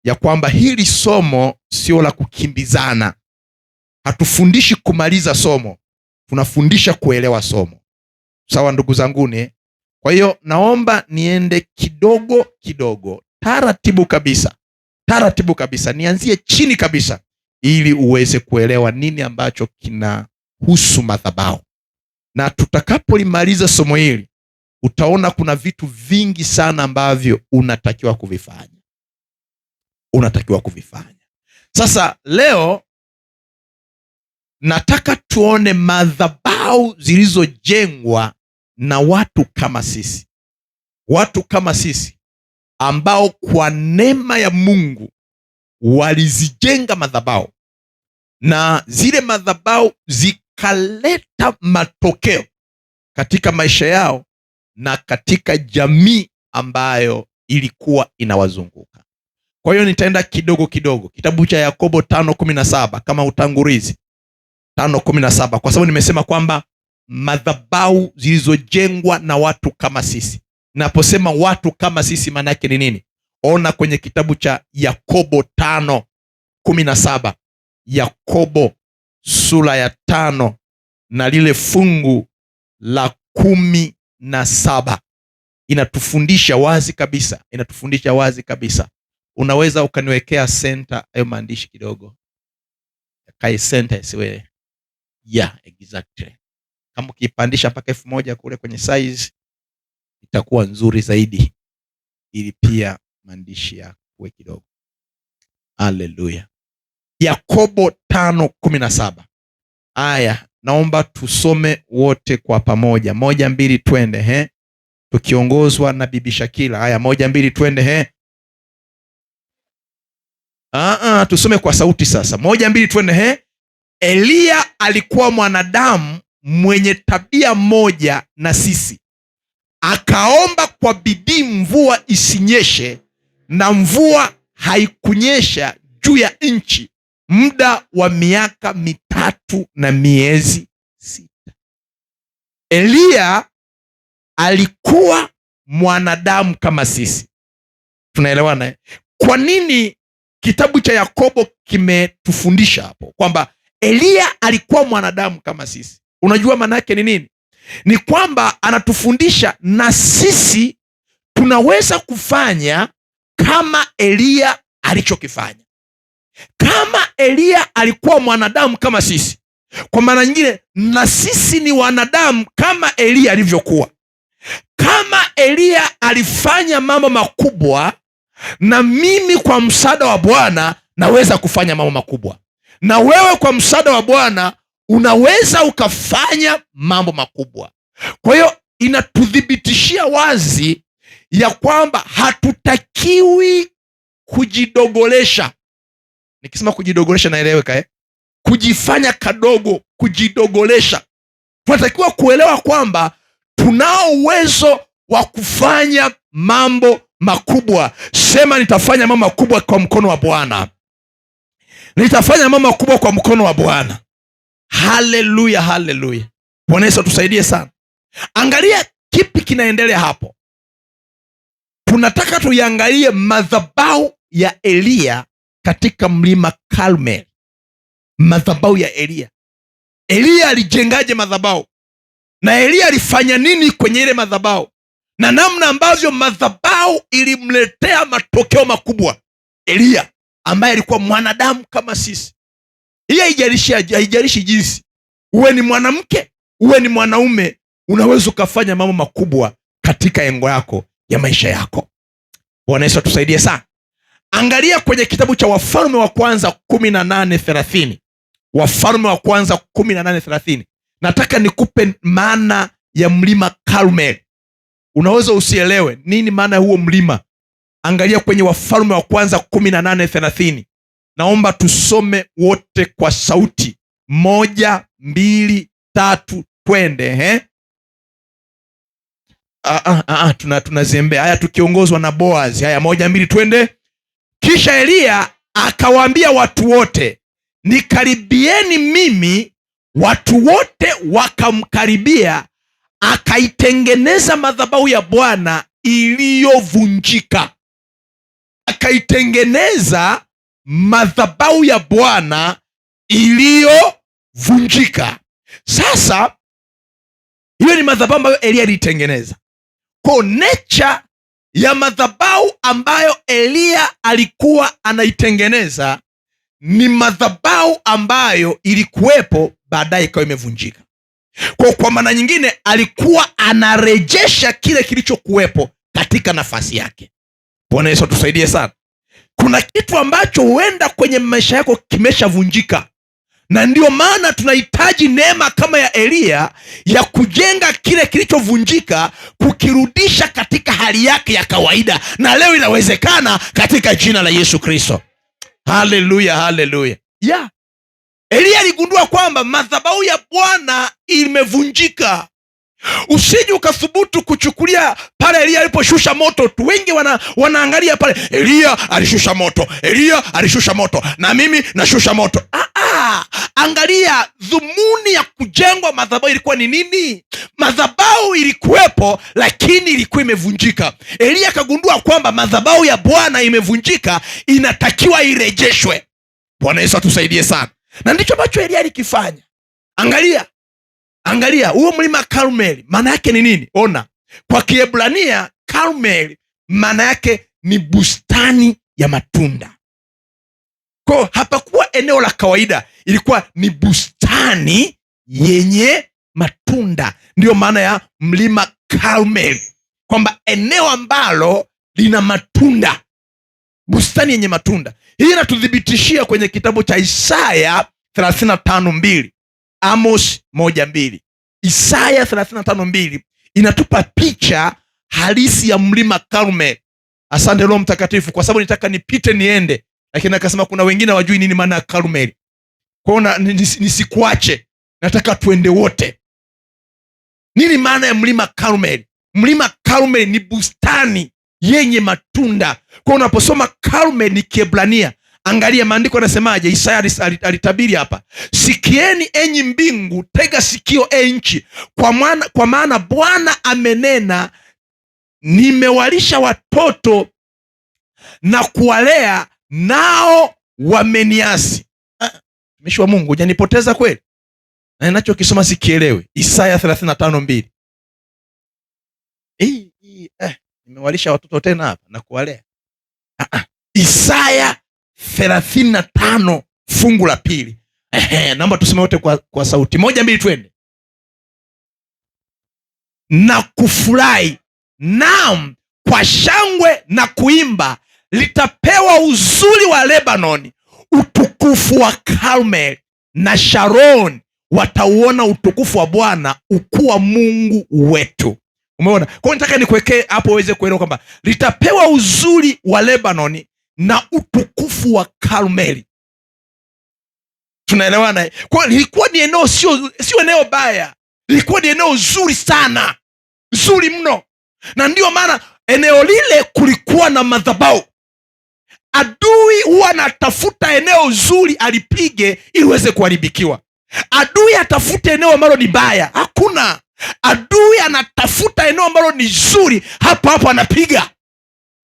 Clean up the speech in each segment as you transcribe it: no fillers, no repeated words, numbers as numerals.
ya kwamba hili somo sio la kukimbizana. Hatufundishi kumaliza somo, tunafundisha kuelewa somo. Sawa ndugu zanguni? Kwa hiyo naomba niende kidogo kidogo, taratibu kabisa, nianzie chini kabisa, ili uweze kuelewa nini ambacho kinahusu madhabahu. Na tutakapolimaliza somo hili, utaona kuna vitu vingi sana ambavyo unatakiwa kuvifanya. Sasa leo nataka tuone madhabahu zilizojengwa na watu kama sisi ambao kwa neema ya Mungu walizijenga madhabahu, na zile madhabahu zikaleta matokeo katika maisha yao na katika jamii ambayo ilikuwa inawazunguka. Kwa hiyo nitaenda kidogo kidogo. Kitabu cha Yakobo 5:17 kama utangulizi. 5:17, kwa sababu nimesema kwamba madhabahu zilizojengwa na watu kama sisi. Naposema watu kama sisi, maana yake ni nini? Ona kwenye kitabu cha Yakobo 5:17, Yakobo sura ya 5 na lile fungu la 17 inatufundisha wazi kabisa. Unaweza ukaniwekea center hayo maandishi kidogo, kai center siwe. Yeah, exactly. Kama ukipandisha mpaka 1000 kule kwenye size itakuwa nzuri zaidi, ili pia maandishi yawe kidogo. Haleluya. Yakobo 5:17. Aya, naomba tusome wote kwa pamoja. 1 2 twende, tukiongozwa na Bibi Shakila. Aya, 1 2 twende, tusome kwa sauti sasa. 1 2 twende, Eliya alikuwa mwanadamu mwenye tabia moja na sisi. Akaomba kwa bidii mvua isinyeshe, na mvua haikunyesha juu ya nchi muda wa miaka 3 na miezi 6. Eliya alikuwa mwanadamu kama sisi. Tunaelewana? Kwa nini kitabu cha Yakobo kimetufundisha hapo kwamba Eliya alikuwa mwanadamu kama sisi? Unajua maana yake ni nini? Ni kwamba anatufundisha na sisi tunaweza kufanya kama Eliya alichokifanya. Kama Eliya alikuwa mwanadamu kama sisi, kwa maana nyingine na sisi ni wanadamu kama Eliya alivyokuwa. Kama Eliya alifanya mambo makubwa, na mimi kwa msaada wa Bwana naweza kufanya mambo makubwa, na wewe kwa msaada wa Bwana unaweza ukafanya mambo makubwa. Kwa hiyo inatuthibitishia wazi ya kwamba hatutakiwi kujidogolesha. Nikisema kujidogolesha naeleweka, kujifanya kadogo, kujidogolesha. Tunatakiwa kuelewa kwamba tunao uwezo wa kufanya mambo makubwa. Sema, nitafanya mambo makubwa kwa mkono wa Bwana. Nitafanya mambo makubwa kwa mkono wa Bwana. Haleluya, haleluya. Bwana Yesu atusaidie sana. Angalia kipi kinaendelea hapo. Tunataka tuiangalie madhabahu ya Eliya katika mlima Karmeli. Madhabahu ya Eliya. Eliya alijengaje madhabahu? Na Eliya alifanya nini kwenye ile madhabahu? Na namna ambavyo madhabahu ilimletea matokeo makubwa Eliya, ambaye alikuwa mwanadamu kama sisi. Hii haijalishi jinsi. Uwe ni mwanamke, uwe ni mwanaume, unaweza ukafanya mambo makubwa katika engo yako ya maisha yako. Bwana Yesu atusaidie sana. Angalia kwenye kitabu cha Wafalme wa kwanza 18:30. Wafalme wa kwanza 18:30. Nataka nikupe maana ya mlima Karmeli. Unaweza usielewe nini maana ya huo mlima. Angalia kwenye Wafalme wa kwanza 18:30. Naomba tusome wote kwa sauti. 1 2 3 twende. Tunazembea. Haya, tukiongozwa na Boazi. Haya, 1 2 twende. Kisha Eliya akawaambia watu wote, nikaribieni mimi. Watu wote wakamkaribia, akaitengeneza madhabahu ya Bwana iliyovunjika. akaitengeneza madhabahu ya Bwana iliyovunjika. Sasa hiyo ni madhabahu ambayo Elia alitengeneza. Kwa nature ya madhabahu ambayo Elia alikuwa anaitengeneza ni madhabahu ambayo ilikuwepo, baadaye ikawa imevunjika. Kwa maana nyingine, alikuwa anarejesha kile kilichokuwepo katika nafasi yake. Bwana Yesu atusaidie sana. Kuna kitu ambacho huenda kwenye maisha yako kimeshavunjika, na ndio maana tunahitaji neema kama ya Elia ya kujenga kile kilichovunjika, kukirudisha katika hali yake ya kawaida, na leo inawezekana katika jina la Yesu Kristo. Haleluya, haleluya. Yeah. Elia aligundua kwamba madhabahu ya Bwana imevunjika. Usije ukathubutu kuchukulia pale Elia aliposhusha moto tu. Wengi wanaangalia pale, Elia alishusha moto, Elia alishusha moto, na mimi nashusha moto. Angalia dhumuni ya kujengwa madhabahu ilikuwa ni nini? Madhabahu ilikuwepo, lakini ilikuwa imevunjika. Elia akagundua kwamba madhabahu ya Bwana imevunjika, inatakiwa irejeshwe. Bwana Yesu atusaidie sana. Na ndicho ambacho Elia alikifanya. Angalia huo mlima Karmeli, maana yake ni nini? Ona, kwa Kiebrania Karmeli maana yake ni bustani ya matunda. Kwa hapakuwa eneo la kawaida, ilikuwa ni bustani yenye matunda. Ndiyo maana ya mlima Karmeli, kwamba eneo ambalo lina matunda, bustani yenye matunda. Hii inatuthibitishia kwenye kitabu cha Isaya 35:2, Amos 1:2. Isaya 35:2 inatupa picha halisi ya mlima Karmeli. Asante Roho Mtakatifu, kwa sababu nitaka nipite niende, lakini akasema kuna wengine wajui nini maana ya Karmeli. Kwa hiyo nisikuache, nataka tuende wote. Nini maana ya mlima Karmeli? Mlima Karmeli ni bustani yenye matunda. Kwa unaposoma Karmeli ni Kiebrania, angalia maandiko yanasemaje. Isaya alitabiri hapa, sikieni enyi mbingu, tega sikio nchi, kwa maana Bwana amenena, nimewalisha watoto na kuwalea, nao wameniasi. Mtumishi wa Mungu, hujanipoteza kweli? Na ninachokisoma sikielewe. Isaya 35:2. Nimewalisha watoto tena hapa na kuwalea. Isaya 35 fungu la 2. Naomba tuseme wote kwa sauti 1, 2, twende. Na kufurahi, naam, kwa shangwe na kuimba, litapewa uzuri wa Lebanoni, utukufu wa Karmeli na Sharon watauona utukufu wa Bwana, ukuu wa Mungu wetu. Umeona? Kwa hiyo nataka nikuwekee hapo uweze kuelewa kwamba litapewa uzuri wa Lebanoni na utukufu wa Karmeli. Tunaelewana? Kwa hiyo lilikuwa ni eneo, sio eneo baya, lilikuwa ni eneo zuri sana, zuri mno. Na ndio maana eneo lile kulikuwa na madhabahu. Adui huwa anatafuta eneo zuri alipige ili uweze kuharibikiwa. Adui atafute eneo ambalo ni baya, hakuna. Adui anatafuta eneo ambalo ni zuri, hapo anapiga.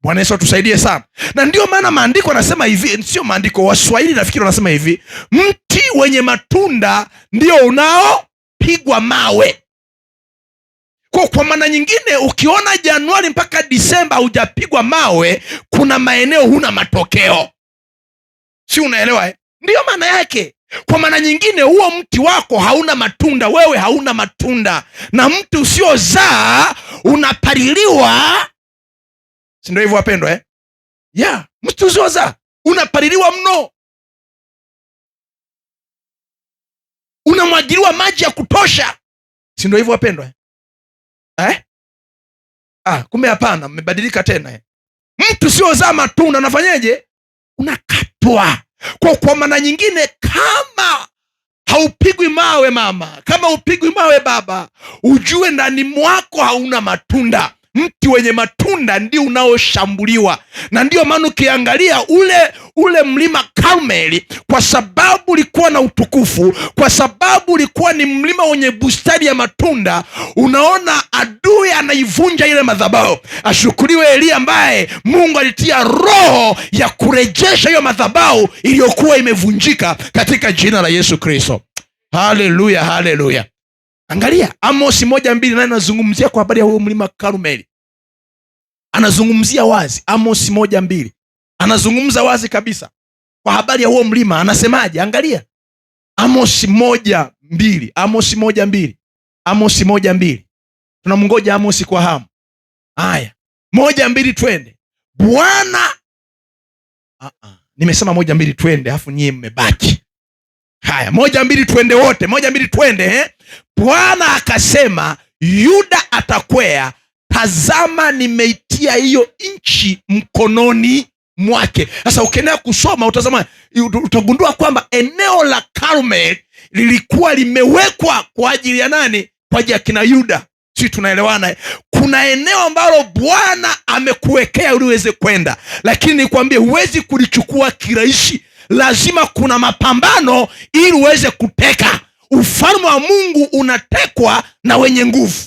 Bwana Yesu atusaidie sana. Na ndio maana maandiko yanasema hivi, sio maandiko, Waswahili nafikiri wanasema hivi, mti wenye matunda ndio unaopigwa mawe. Kwa maana nyingine, ukiona Januari mpaka Disemba hujapigwa mawe, kuna maeneo huna matokeo. Si unaelewa? Ndiyo maana yake. Kwa maana nyingine, huo mti wako hauna matunda, wewe hauna matunda. Na mti usiozaa unapaliliwa. Si ndio hivyo wapendwa? Mti usiozaa unapaliliwa mno, unamwagiliwa maji ya kutosha. Si ndio hivyo wapendwa? Kumbe hapana, mmebadilika tena. Mtu usiozaa matunda unafanyeje? Unakatwa. Kwa maana nyingine, kama haupigwi mawe mama, kama haupigwi mawe baba, ujue ndani mwako hauna matunda. Mti wenye matunda ndio unaoshambuliwa. Na ndio maana ukiangalia ule mlima Karmeli, kwa sababu ulikuwa na utukufu, kwa sababu ulikuwa ni mlima wenye bustani ya matunda, unaona adui anaivunja ile madhabahu. Ashukuriwe Elia ambaye Mungu alitia roho ya kurejesha hiyo madhabahu iliyokuwa imevunjika katika jina la Yesu Kristo. Haleluya, haleluya. Angalia Amos 1:2, naye anazungumzia kwa habari ya huo mlima Karmeli. Anazungumzia wazi. Amos 1:2 anazungumza wazi kabisa kwa habari ya huo mlima. Anasemaje? Angalia Amos 1:2. Amos 1:2. Amos 1:2. Tunamngoja Amos kwa hamu. Haya, 1:2 twende. Bwana nimesema 1:2 twende, afu nyie mmebaki. Haya, 1:2 twende wote. 1:2 twende. Bwana akasema, Yuda atakwea, tazama nimeitia hiyo nchi mkononi mwake. Sasa ukiendelea kusoma utagundua kwamba eneo la Karmeli lilikuwa limewekwa kwa ajili ya nani? Kwa ajili ya kina Yuda. Sisi tunaelewana? Kuna eneo ambalo Bwana amekuwekea ili uweze kwenda, lakini nikwambie, huwezi kulichukua kirahisi. Lazima kuna mapambano ili uweze kuteka. Ufalme wa Mungu unatekwa na wenye nguvu.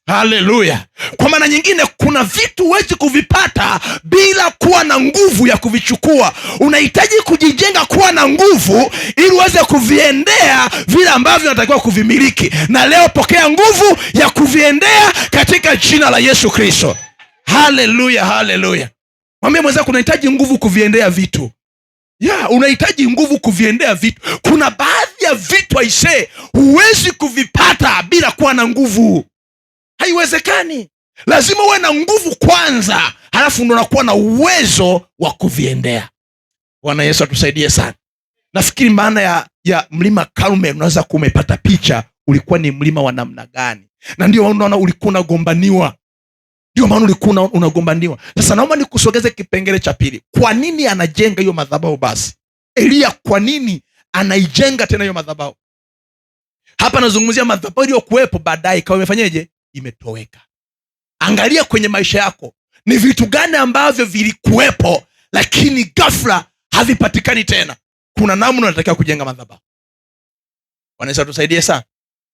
Haleluya. Kwa maana nyingine, kuna vitu huwezi kuvipata bila kuwa na nguvu ya kuvichukua. Unahitaji kujijenga kuwa na nguvu ili uweze kuviendea vile ambavyo unatakiwa kuvimiliki. Na leo pokea nguvu ya kuviendea katika jina la Yesu Kristo. Haleluya, haleluya. Mwambie mwenzako, unahitaji nguvu kuviendea vitu. Unahitaji nguvu kuviendea vitu. Kuna baadhi ya vitu aisee, huwezi kuvipata bila kuwa na nguvu. Haiwezekani. Lazima uwe na nguvu kwanza, halafu ndo unakuwa na uwezo wa kuviendea. Bwana Yesu atusaidie sana. Nafikiri maana ya mlima Karmeli unaweza kuwa umepata picha ulikuwa ni mlima wa namna gani, na ndio unaona ulikuwa unagombaniwa. Ndio maana ulikuwa unagombaniwa. Sasa naomba nikusogeze kipengele cha pili. Kwa nini anajenga hiyo madhabahu basi? Elia kwa nini anaijenga tena hiyo madhabahu? Hapa nazungumzia madhabahu iliyokuwepo baadaye ikawa imefanyeje? Imetoweka. Angalia kwenye maisha yako, ni vitu gani ambavyo vilikuwepo lakini ghafla havipatikani tena. Kuna namna unatakiwa kujenga madhabahu. Wanaweza tusaidie sana.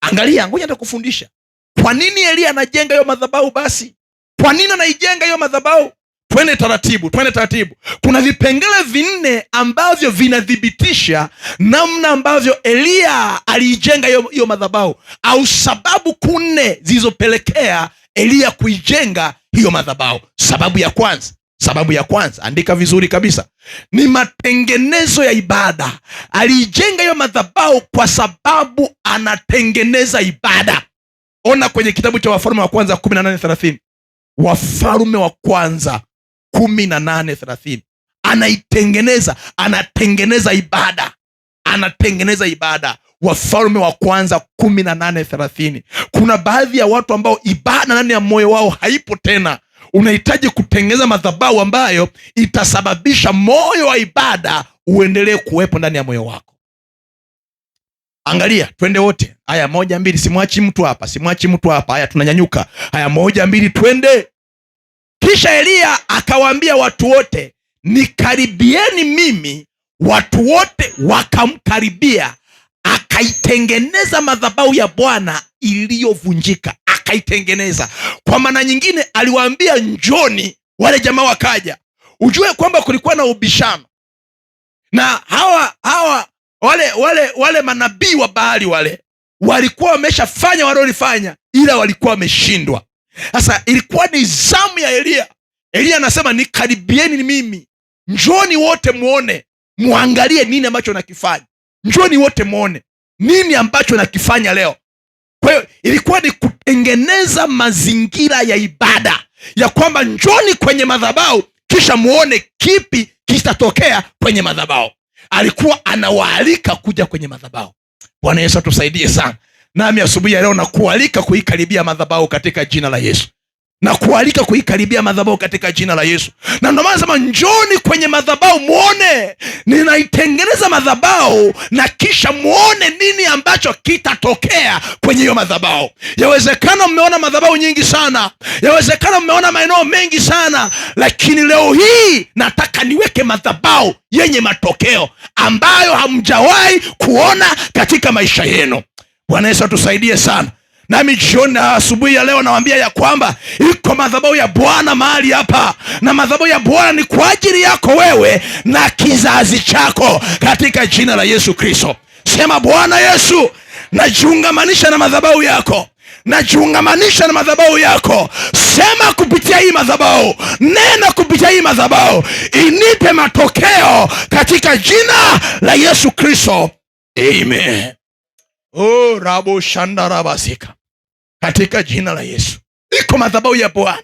Angalia, ngoja nitakufundisha. Kwa nini Elia anajenga hiyo madhabahu basi? Kwa nini anaijenga hiyo madhabahu? Twende taratibu. Kuna vipengele 4 ambavyo vinathibitisha namna ambavyo Elia aliijenga hiyo madhabahu, au sababu 4 zilizopelekea Elia kuijenga hiyo madhabahu. Sababu ya kwanza, andika vizuri kabisa, ni matengenezo ya ibada. Aliijenga hiyo madhabahu kwa sababu anatengeneza ibada. Ona kwenye kitabu cha Wafalme wa kwanza 18:30. Wafalme wa kwanza 18:30. Anatengeneza ibada. Wafalme wa kwanza 18:30. Kuna baadhi ya watu ambao ibada ndani ya moyo wao haipo tena. Unahitaji kutengeneza madhabahu ambayo itasababisha moyo wa ibada uendelee kuwepo ndani ya moyo wako. Angalia, twende wote. Haya, 1-2, simwachi mtu hapa. Haya, tunanyanyuka. Haya, 1-2, twende. Kisha Elia akawaambia watu wote, nikaribieni mimi. Watu wote wakamkaribia, akaitengeneza madhabahu ya Bwana iliyovunjika. Akaitengeneza. Kwa maana nyingine, aliwaambia njoni, wale jamaa wakaja. Ujue kwamba kulikuwa na ubishano, na wale manabii wa Baali walikuwa wameshafanya walilofanya, ila walikuwa wameshindwa. Sasa ilikuwa ni zamu ya Elia. Elia anasema nikaribieni mimi, njoni wote muone, muangalie nini ambacho nakifanya. Njoni wote muone nini ambacho nakifanya leo. Kwa hiyo ilikuwa ni kutengeneza mazingira ya ibada, ya kwamba njoni kwenye madhabahu kisha muone kipi kitatokea kwenye madhabahu. Alikuwa anawaalika kuja kwenye madhabahu. Bwana Yesu atusaidie sana. Nami asubuhi ya leo nakualika kuikaribia madhabahu katika jina la Yesu. Na ndio maana nasema njoni kwenye madhabahu muone. Ninaitengeneza madhabahu na kisha muone nini ambacho kitatokea kwenye hiyo madhabahu. Yawezekana mmeona madhabahu nyingi sana, yawezekana mmeona maeneo mengi sana, lakini leo hii nataka niweke madhabahu yenye matokeo ambayo hamjawahi kuona katika maisha yenu. Bwana Yesu atusaidie sana. Nami jioni asubuhi ya leo nawaambia ya kwamba iko madhabahu ya Bwana mahali hapa, na madhabahu ya Bwana ni kwa ajili yako wewe na kizazi chako katika jina la Yesu Kristo. Sema, Bwana Yesu, najiungamanisha na madhabahu yako, najiungamanisha na madhabahu yako. Sema kupitia hii madhabahu, nena kupitia hii madhabahu, inipe matokeo katika jina la Yesu Kristo. Amen. Rabo shandarabasika. Katika jina la Yesu. Iko madhabahu ya Bwana,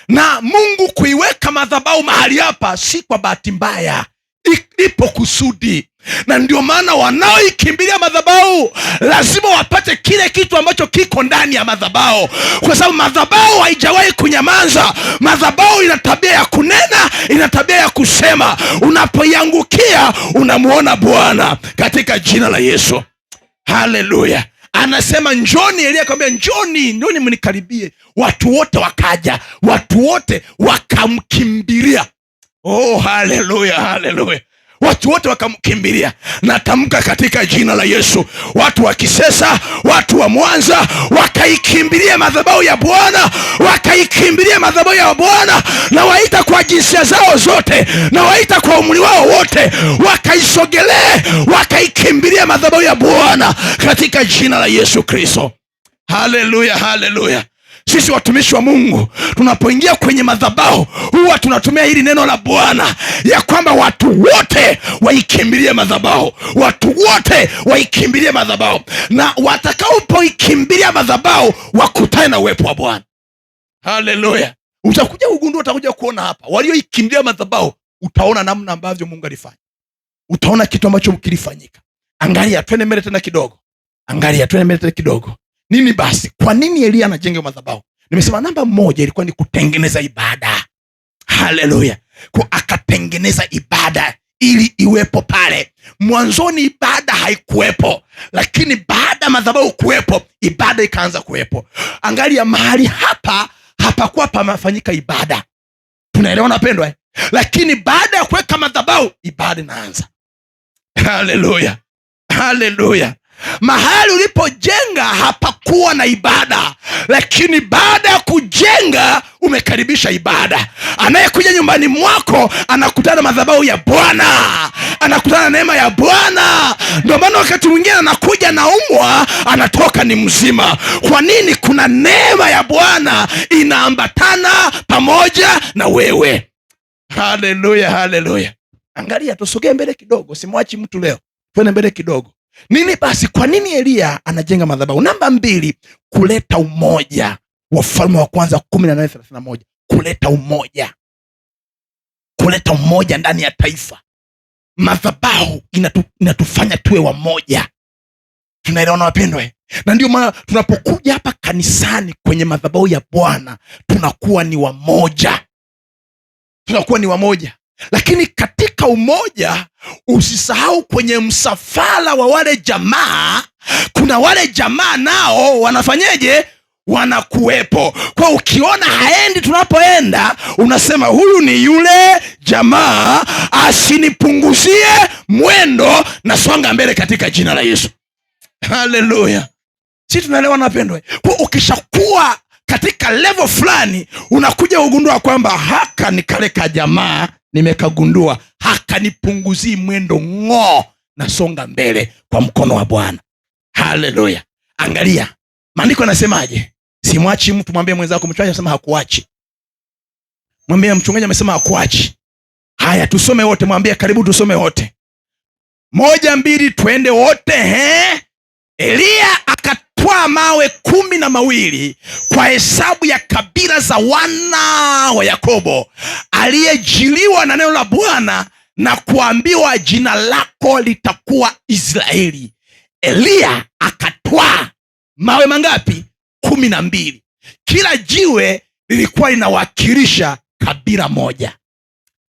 na Mungu kuiweka madhabahu mahali hapa si kwa bahati mbaya, ipo kusudi. Na ndio maana wanaoikimbilia madhabahu lazima wapate kile kitu ambacho kiko ndani ya madhabahu, kwa sababu madhabahu haijawahi kunyamaza. Madhabahu ina tabia ya kunena, ina tabia ya kusema. Unapoiangukia unamuona Bwana katika jina la Yesu. Haleluya. Anasema njoni, Elia akamwambia njoni mnikaribie. Watu wote wakaja, watu wote wakamkimbilia. Haleluya, haleluya. Watu wote wakamkimbilia. Natamka katika jina la Yesu, watu wa Kisesa, watu wa Mwanza wakaikimbilia madhabahu ya Bwana, wakaikimbilia madhabahu ya Bwana. Na waita kwa jinsia zao zote, na waita kwa umri wao wote, wakaisogelee, wakaikimbilia madhabahu ya Bwana katika jina la Yesu Kristo. Haleluya, haleluya. Sisi watumishi wa Mungu tunapoingia kwenye madhabahu huwa tunatumia hili neno la Bwana ya kwamba watu wote waikimbilie madhabahu, watu wote waikimbilie madhabahu, na watakaopoikimbilia madhabahu wakutane na uwepo wa Bwana. Haleluya. Utakuja ugundua, utakuja kuona hapa walioikimbilia madhabahu, utaona namna ambavyo Mungu alifanya, utaona kitu ambacho kilifanyika. Angalia, twende mbele tena kidogo. Angalia, twende mbele tena kidogo. Nini basi? Kwa nini Elia anajenga madhabahu? Nimesema namba moja ilikuwa ni kutengeneza ibada. Haleluya. Kwa akatengeneza ibada ili iwepo pale. Mwanzoni ibada haikuwepo, lakini baada madhabahu kuwepo, ibada ikaanza kuwepo. Angalia mahali hapa hapakuwa pamefanyika ibada. Tunaelewana pendwa? Lakini baada ya kuweka madhabahu, ibada inaanza. Haleluya. Haleluya. Mahali ulipojenga hapakuwa na ibada, lakini baada ya kujenga umekaribisha ibada. Anayekuja nyumbani mwako anakutana madhabahu ya Bwana, anakutana na neema ya Bwana. Ndio maana wakati mwingine anakuja na umwa, anatoka ni mzima. Kwa nini? Kuna neema ya Bwana inaambatana pamoja na wewe. Haleluya, haleluya. Angalia, tusogee mbele kidogo, simwachi mtu leo. Twende mbele kidogo. Nini basi? Kwa nini Elia anajenga madhabahu? Namba 2, kuleta umoja. Wafalme wa kwanza 18:31. Kuleta umoja, kuleta umoja ndani ya taifa. Madhabahu inatufanya tuwe wamoja. Tunaelewana wapendwa? Na ndio maana tunapokuja hapa kanisani kwenye madhabahu ya Bwana tunakuwa ni wamoja, tunakuwa ni wamoja. Lakini katika umoja usisahau kwenye msafara wa wale jamaa, kuna wale jamaa nao wanafanyeje? Wanakuwepo. Kwa ukiona haendi tunapoenda, unasema huyu ni yule jamaa, asinipunguzie mwendo, na songa mbele katika jina la Yesu. Haleluya. Si tunaelewa napendwa? Kwa ukishakuwa katika level fulani, unakuja ugundua kwamba haka ni kale ka jamaa, nimekagundua haka nipunguzii mwendo, na songa mbele kwa mkono wa Bwana. Haleluya. Angalia maandiko yanasemaje? Simwachi mtu. Mwambie mwenzako, mchungaji amesema hakuachi. Mwambie mchungaji amesema hakuachi. Haya, tusome wote. Mwambie karibu tusome wote. 1, 2, twende wote. Elia akatwaa mawe 12 kwa hesabu ya kabila za wana wa Yakobo, aliyejiliwa na neno la Bwana na kuambiwa, jina lako litakuwa Israeli. Elia akatwaa mawe mangapi? 12. Kila jiwe lilikuwa linawakilisha kabila moja.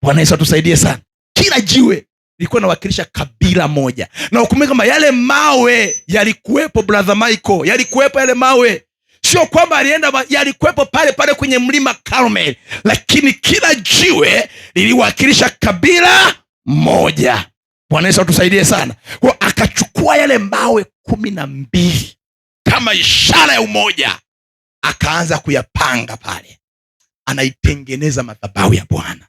Bwana Yesu atusaidie sana. Kila jiwe lilikuwa linawakilisha kabila moja. Na ukumbuke kwamba yale mawe yalikuwepo, brother Michael, yalikuwepo yale mawe. sio kwamba alienda, yalikuwepo pale pale kwenye mlima Karmeli, lakini kila jiwe liliwakilisha kabila moja. Bwana Yesu atusaidie sana. Kwa akachukua yale mawe 12 kama ishara ya umoja, akaanza kuyapanga pale, anaitengeneza madhabahu ya Bwana.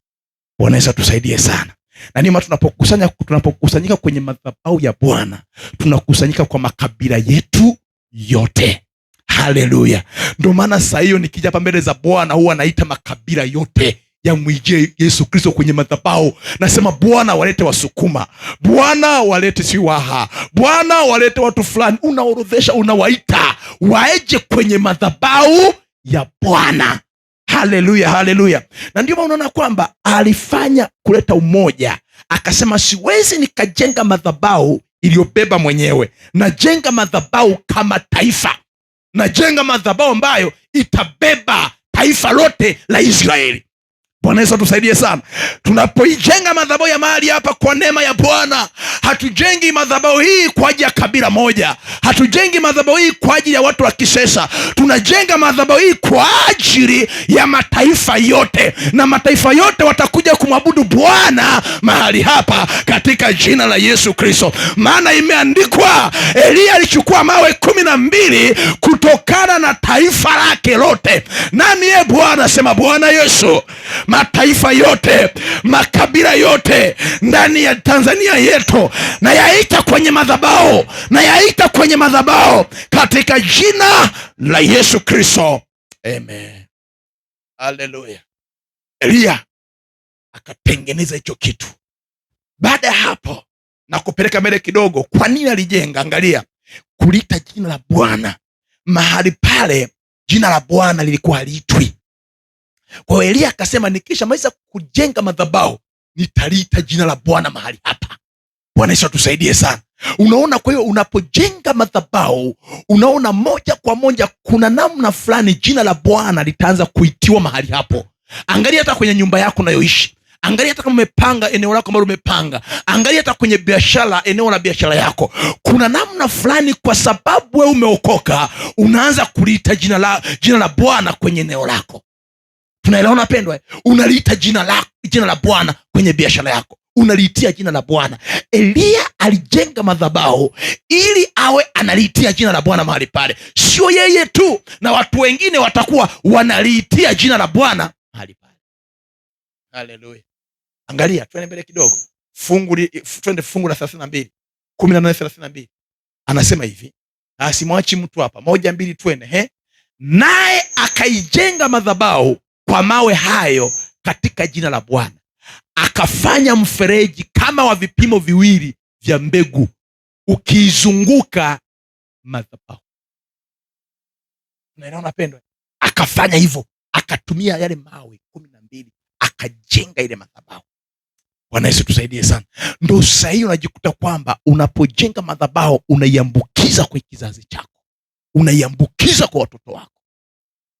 Bwana Yesu atusaidie sana. Na nima tunapokusanyika kwenye madhabahu ya Bwana, tunakusanyika kwa makabila yetu yote. Haleluya. Ndio maana saa hiyo nikija hapa mbele za Bwana huwa naita makabila yote yamwijie Yesu Kristo kwenye madhabahu. Nasema Bwana walete Wasukuma, Bwana walete Siwaha, Bwana walete watu fulani. Unaorodhesha, unawaita waeje kwenye madhabahu ya Bwana. Haleluya, haleluya. Na ndio maana unaona kwamba alifanya kuleta umoja. Akasema siwezi nikajenga madhabahu iliyobeba mwenyewe, najenga madhabahu kama taifa, najenga madhabahu ambayo itabeba taifa lote la Israeli. Bwana Yesu atusaidie sana. Tunapoijenga madhabahu ya mahali hapa kwa neema ya Bwana, hatujengi madhabahu hii kwa ajili ya kabila moja, hatujengi madhabahu hii kwa ajili ya watu wa Kisesa. Tunajenga madhabahu hii kwa ajili ya mataifa yote, na mataifa yote watakuja kumwabudu Bwana mahali hapa katika jina la Yesu Kristo. Maana imeandikwa, Elia alichukua mawe 12 kutokana na taifa lake lote. Nami Bwana, sema Bwana Yesu, mataifa yote, makabila yote ndani ya Tanzania yetu na yaita kwenye madhabahu, na yaita kwenye madhabahu katika jina la Yesu Kristo. Amen. Haleluya. Elia akatengeneza hicho kitu. Baada ya hapo, na kupeleka mbele kidogo, kwa nini alijenga? Angalia, kulita jina la Bwana. Mahali pale jina la Bwana lilikuwa haliitwi. Kwa Elia akasema nikisha maliza kujenga madhabahu, nitaliita jina la Bwana mahali hapa. Bwana Yesu atusaidie sana. Unaona, kwa hiyo unapojenga madhabahu, unaona moja kwa moja kuna namna fulani jina la Bwana litaanza kuitiwa mahali hapo. Angalia hata kwenye nyumba yako unayoishi, angalia hata kama umepanga eneo lako ambalo umepanga, angalia hata kwenye biashara, eneo la biashara yako, kuna namna fulani, kwa sababu wewe umeokoka, unaanza kuliita jina la Bwana kwenye eneo lako. Tunaelewana pendwa? Unaliita jina la Bwana kwenye biashara yako, unaliitia jina la Bwana. Elia alijenga madhabahu ili awe analiitia jina la Bwana mahali pale. Sio yeye tu, na watu wengine watakuwa wanaliitia jina la Bwana mahali pale. Haleluya. Angalia, twende mbele kidogo. Twende fungu la 32, 18:32. Anasema hivi, asimwachi mtu hapa. 1, 2, twende. Naye akaijenga madhabahu kwa mawe hayo katika jina la Bwana, akafanya mfereji kama wa vipimo viwili vya mbegu ukiizunguka madhabahu. Unaona pendwa, akafanya hivyo, akatumia yale mawe 12 akajenga ile madhabahu. Bwana Yesu tusaidie sana. Ndio sasa hiyo unajikuta kwamba unapojenga madhabahu unaiambukiza kwa kizazi chako, unaiambukiza kwa watoto wako,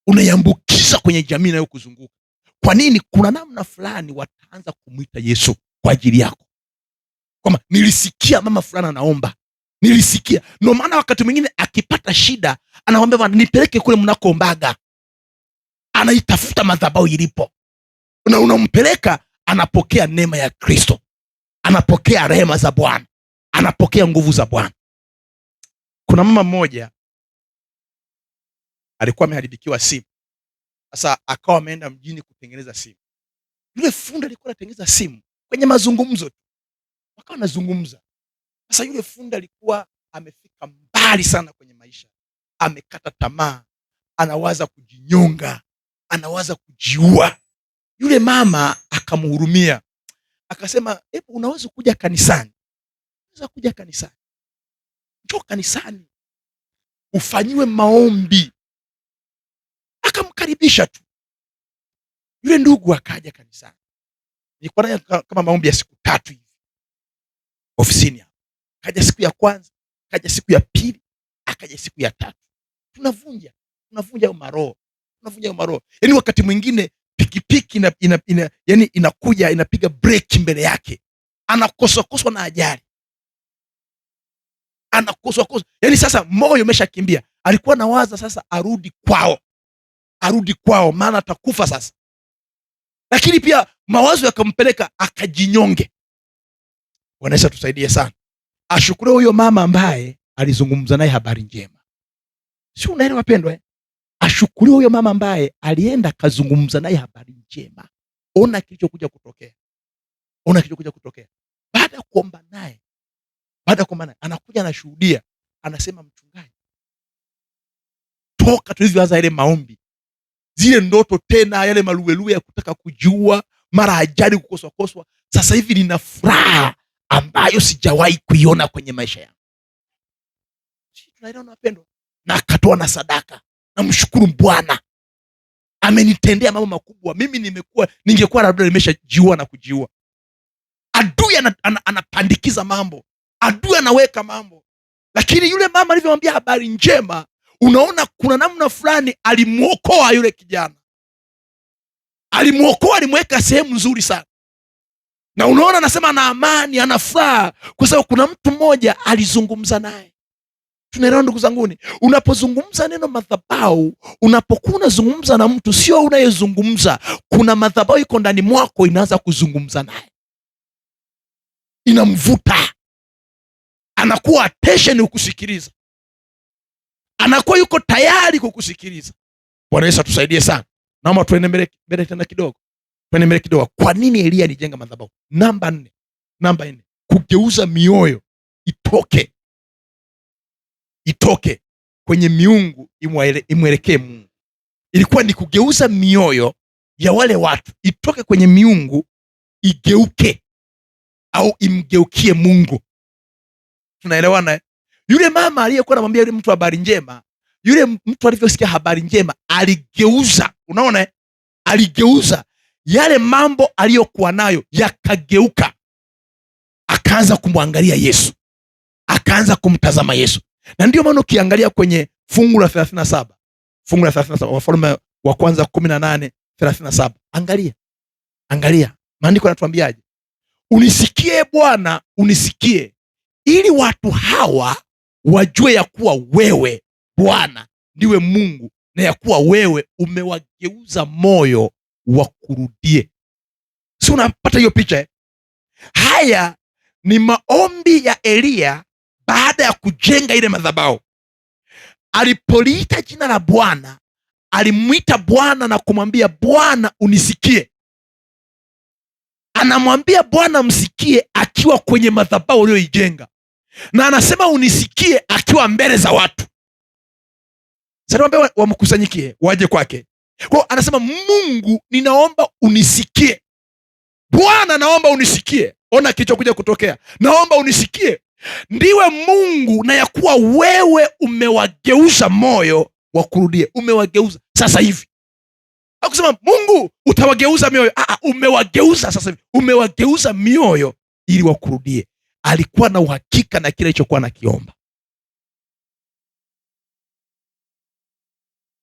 unaiambukiza kwenye jamii inayokuzunguka. Kwa nini? Kuna namna fulani wataanza kumwita Yesu kwa ajili yako, kwamba nilisikia mama fulani anaomba, nilisikia. Ndio maana wakati mwingine akipata shida anawaambia nipeleke kule mnakoombaga, anaitafuta madhabahu ilipo, na unampeleka, anapokea neema ya Kristo, anapokea rehema za Bwana, anapokea nguvu za Bwana. Kuna mama mmoja alikuwa ameharibikiwa simu. Sasa akawa ameenda mjini kutengeneza simu. Yule fundi alikuwa anatengeneza simu kwenye mazungumzo tu, wakawa wanazungumza. Sasa yule fundi alikuwa amefika mbali sana kwenye maisha, amekata tamaa, anawaza kujinyonga, anawaza kujiua. Yule mama akamhurumia, akasema hebu unaweza kuja kanisani, unaweza kuja kanisani, njoo kanisani ufanyiwe maombi. Akamkaribisha tu. Yule ndugu akaja kanisani. Nilikuwa naye kama maombi ya siku 3 hivi ofisini hapo. Kaja siku ya kwanza, kaja siku ya pili, akaja siku ya 3. Tunavunja maroho. Yaani wakati mwingine pikipiki yani inakuja inapiga break mbele yake. Anakoswa na ajali. Yaani sasa moyo umeshakimbia. alikuwa nawaza sasa arudi kwao, maana atakufa sasa. Lakini pia mawazo yakampeleka akajinyonge. Bwana Yesu atusaidie sana. Ashukuriwe huyo mama ambaye alizungumza naye habari njema. Si unaelewa wapendwa? Ashukuriwe huyo mama ambaye alienda akazungumza naye habari njema. Ona kilichokuja kutokea. Baada ya kuomba naye, anakuja anashuhudia, anasema, mchungaji, toka tulivyoanza ile maombi, zile ndoto tena, yale maluelue ya kutaka kujua, mara ajali, kukoswakoswa, sasa hivi nina furaha ambayo sijawahi kuiona kwenye maisha yangu. Tunaelewana wapendwa? Na akatoa na sadaka. Namshukuru Bwana, amenitendea mambo makubwa. Mimi ningekuwa labda nimeshajiua na kujiua. Adui anapandikiza mambo, adui anaweka mambo, lakini yule mama alivyomwambia habari njema, unaona kuna namna fulani alimuokoa yule kijana, alimweka sehemu nzuri sana, na unaona anasema ana amani, ana furaha, kwa sababu kuna mtu mmoja alizungumza naye. Tunaelewa ndugu zanguni? Unapozungumza neno madhabahu, unapokuwa unazungumza na mtu, sio unayezungumza, kuna madhabahu iko ndani mwako inaanza kuzungumza naye, inamvuta, anakuwa attention kukusikiliza, anakuwa yuko tayari kukusikiliza. Bwana Yesu atusaidie sana. Naomba tuende mbele tena kidogo. Kwa nini Elia alijenga madhabahu? Namba 4, kugeuza mioyo itoke kwenye miungu imwelekee Mungu. Ilikuwa ni kugeuza mioyo ya wale watu itoke kwenye miungu igeuke au imgeukie Mungu. Tunaelewana? Yule mama aliyekuwa anamwambia yule mtu habari njema, yule mtu alivyosikia habari njema aligeuza. Unaona, aligeuza yale mambo aliyokuwa nayo yakageuka, akaanza kumwangalia Yesu, akaanza kumtazama Yesu. Na ndio maana ukiangalia kwenye fungu la 37, Wafalme wa kwanza 18:37, angalia maandiko yanatuambiaje? Unisikie Bwana, unisikie, ili watu hawa wajue ya kuwa wewe Bwana ndiwe Mungu, na ya kuwa wewe umewageuza moyo wakurudie. Si unapata hiyo picha? Haya ni maombi ya Elia baada ya kujenga ile madhabahu. Alipoliita jina la Bwana, alimwita Bwana na kumwambia, Bwana unisikie. Anamwambia Bwana msikie akiwa kwenye madhabahu aliyoijenga, na anasema unisikie akiwa mbele za watu. Sasa anamwambia wamkusanyikie waje kwake. Kwa anasema, Mungu ninaomba unisikie. Bwana naomba unisikie. Ona kilichokuja kutokea. Naomba unisikie. Ndiwe Mungu, na ya kuwa wewe umewageuza moyo wakurudie. Umewageuza sasa hivi. Hakusema Mungu utawageuza mioyo. Umewageuza sasa hivi. Umewageuza mioyo ili wakurudie. Alikuwa na uhakika na kile alichokuwa nakiomba.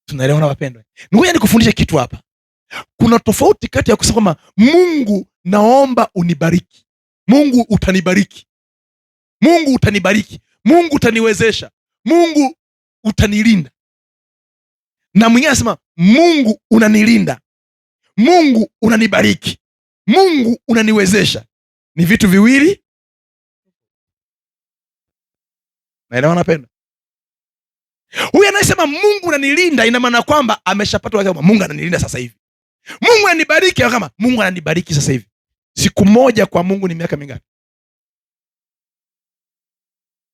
Tunaelewana wapendwa? Ngoja nikufundishe kitu hapa. Kuna tofauti kati ya kusema kwamba Mungu naomba unibariki, Mungu utanibariki, Mungu utanibariki, Mungu utaniwezesha, Mungu utanilinda, na mwingine anasema Mungu unanilinda, Mungu unanibariki, Mungu unaniwezesha. Ni vitu viwili. Naelewa napenda. Huyu anasema Mungu unanilinda, ina maana kwamba ameshapata kama Mungu ananilinda sasa hivi. Mungu ananibariki, kama Mungu ananibariki sasa hivi. Siku moja kwa Mungu ni miaka mingapi?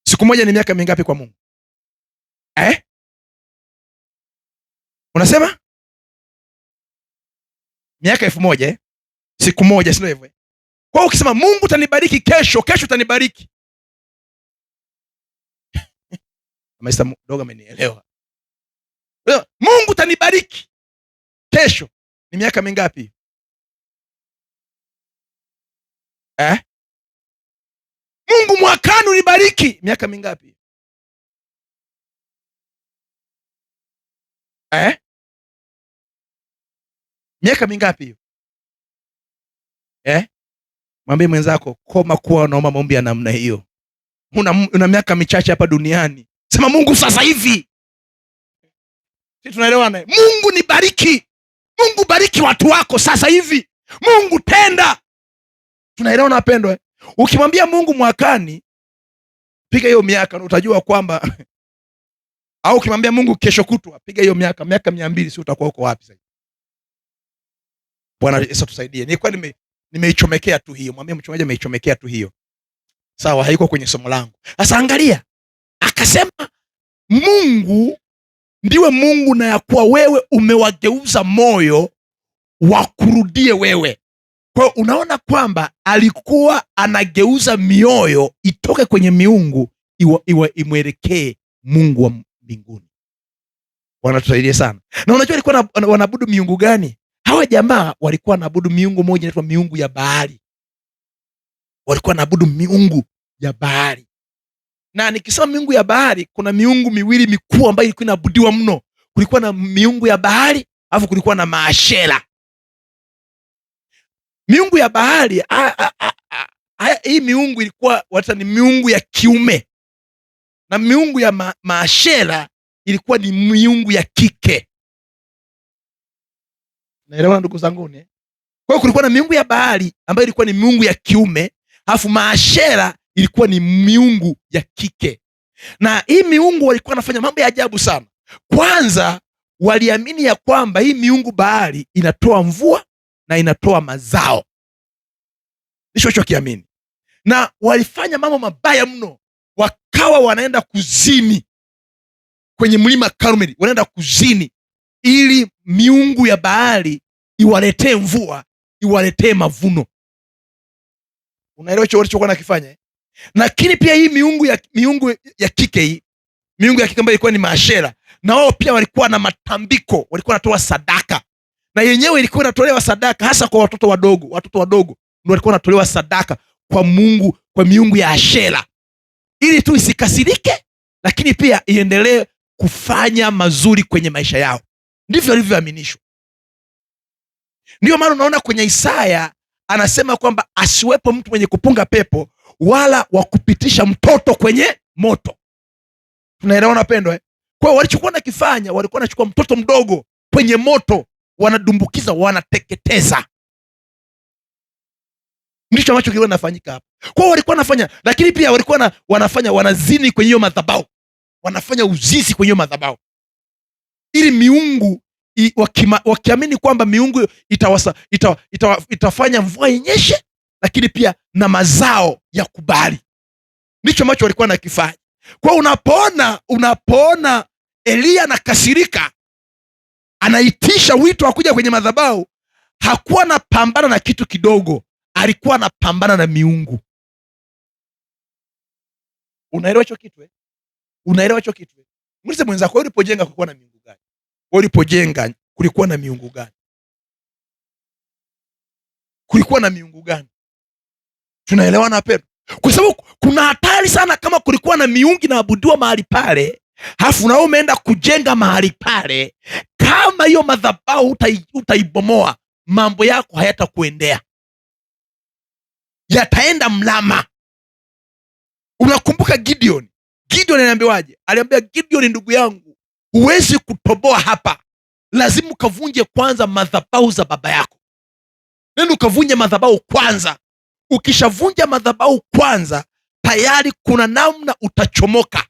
Siku moja ni miaka mingapi kwa Mungu? Unasema miaka 1000 siku moja, sio hivyo? Kwa hiyo ukisema Mungu utanibariki kesho utanibariki. Maisha mdogo amenielewa. Mungu utanibariki kesho ni miaka mingapi? Mungu mwakani unibariki miaka mingapi? Miaka mingapi hiyo? Mwambie mwenzako, koma kuwa unaomba maombi ya namna hiyo. Una miaka michache hapa duniani. Sema Mungu sasa hivi Tunaelewana? Mungu nibariki, Mungu bariki watu wako sasa hivi, Mungu tenda. Tunaelewana wapendwa? Ukimwambia Mungu mwakani, piga hiyo miaka, utajua kwamba au ukimwambia Mungu kesho kutwa, piga hiyo miaka 200, si utakuwa uko wapi sasa? Bwana Yesu tusaidie. Nilikuwa nimeichomekea tu hiyo, mwambie mchungaji nimeichomekea tu hiyo, sawa, haiko kwenye somo langu. Sasa angalia, akasema Mungu ndiwe Mungu na ya kuwa wewe umewageuza moyo wakurudie wewe. Kwa hiyo unaona kwamba alikuwa anageuza mioyo itoke kwenye miungu imwelekee Mungu wa mbinguni. Wanatusaidie sana. Na unajua alikuwa wanaabudu miungu gani? Hawa jamaa walikuwa wanaabudu miungu moja inaitwa miungu ya Baali. Walikuwa wanaabudu miungu ya Baali. Na nikisema miungu ya Baali, kuna miungu miwili mikuu ambayo ilikuwa inaabudiwa mno. Kulikuwa na miungu ya Baali, alafu kulikuwa na Maashera. Miungu ya Baali, hii miungu ilikuwa ni miungu ya kiume. Na miungu ya Maashera ilikuwa ni miungu ya kike. Naelewana ndugu zangu ni? Kwa hiyo kulikuwa na miungu ya Baali ambayo ilikuwa ni miungu ya kiume, alafu Maashera ilikuwa ni miungu ya kike. Na hii miungu walikuwa wanafanya mambo ya ajabu sana. Kwanza waliamini ya kwamba hii miungu Baali inatoa mvua na inatoa mazao. Ndicho walichokiamini. Na walifanya mambo mabaya mno. Wakawa wanaenda kuzini kwenye mlima Karmeli, wanaenda kuzini ili miungu ya Baali iwaletee mvua, iwaletee mavuno. Unaelewa hicho walichokuwa nakifanya? Lakini pia hii miungu ya kike, hii miungu ya kike ambayo ilikuwa ni Maashera, na wao pia walikuwa na matambiko, walikuwa wanatoa sadaka. Na yenyewe ilikuwa inatolewa sadaka hasa kwa watoto wadogo. Watoto wadogo ndio walikuwa wanatolewa sadaka kwa Mungu, kwa miungu ya Ashera, ili tu isikasirike, lakini pia iendelee kufanya mazuri kwenye maisha yao. Ndivyo walivyoaminishwa. Ndio maana unaona kwenye Isaya anasema kwamba asiwepo mtu mwenye kupunga pepo wala wa kupitisha mtoto kwenye moto. Tunaelewana wapendwa? Kwa hiyo walichokuwa nakifanya, walikuwa wanachukua mtoto mdogo kwenye moto, wanadumbukiza, wanateketeza. Ndicho ambacho kilikuwa kinafanyika hapa. Kwa hiyo walikuwa wanafanya, lakini pia walikuwa wanazini kwenye hiyo madhabahu. Wanafanya uzinzi kwenye hiyo madhabahu. Ili miungu wakiamini kwamba miungu itafanya mvua inyeshe, lakini pia na mazao ya kubali. Ndicho ambacho walikuwa nakifanya. Kwa unapoona Eliya anakasirika, anaitisha wito wa kuja kwenye madhabahu, hakuwa anapambana na kitu kidogo, alikuwa anapambana na miungu. Unaelewa hicho kitu? Unaelewa hicho kitu? Muulize mwenzako, wewe ulipojenga kulikuwa na miungu gani? Wewe ulipojenga kulikuwa na miungu gani? Kulikuwa na miungu gani? Tunaelewana wapendwa? Kwa sababu kuna hatari sana kama kulikuwa na miungu inaabudiwa mahali pale, halafu na wewe umeenda kujenga mahali pale, kama hiyo madhabahu utaibomoa, mambo yako hayatakuendea, yataenda mlama. Unakumbuka Gideon aliambiwaje? Aliambia Gideon, ndugu yangu, huwezi kutoboa hapa, lazima ukavunje kwanza madhabahu za baba yako. Nenda ukavunje madhabahu kwanza. Ukishavunja madhabahu kwanza, tayari kuna namna utachomoka.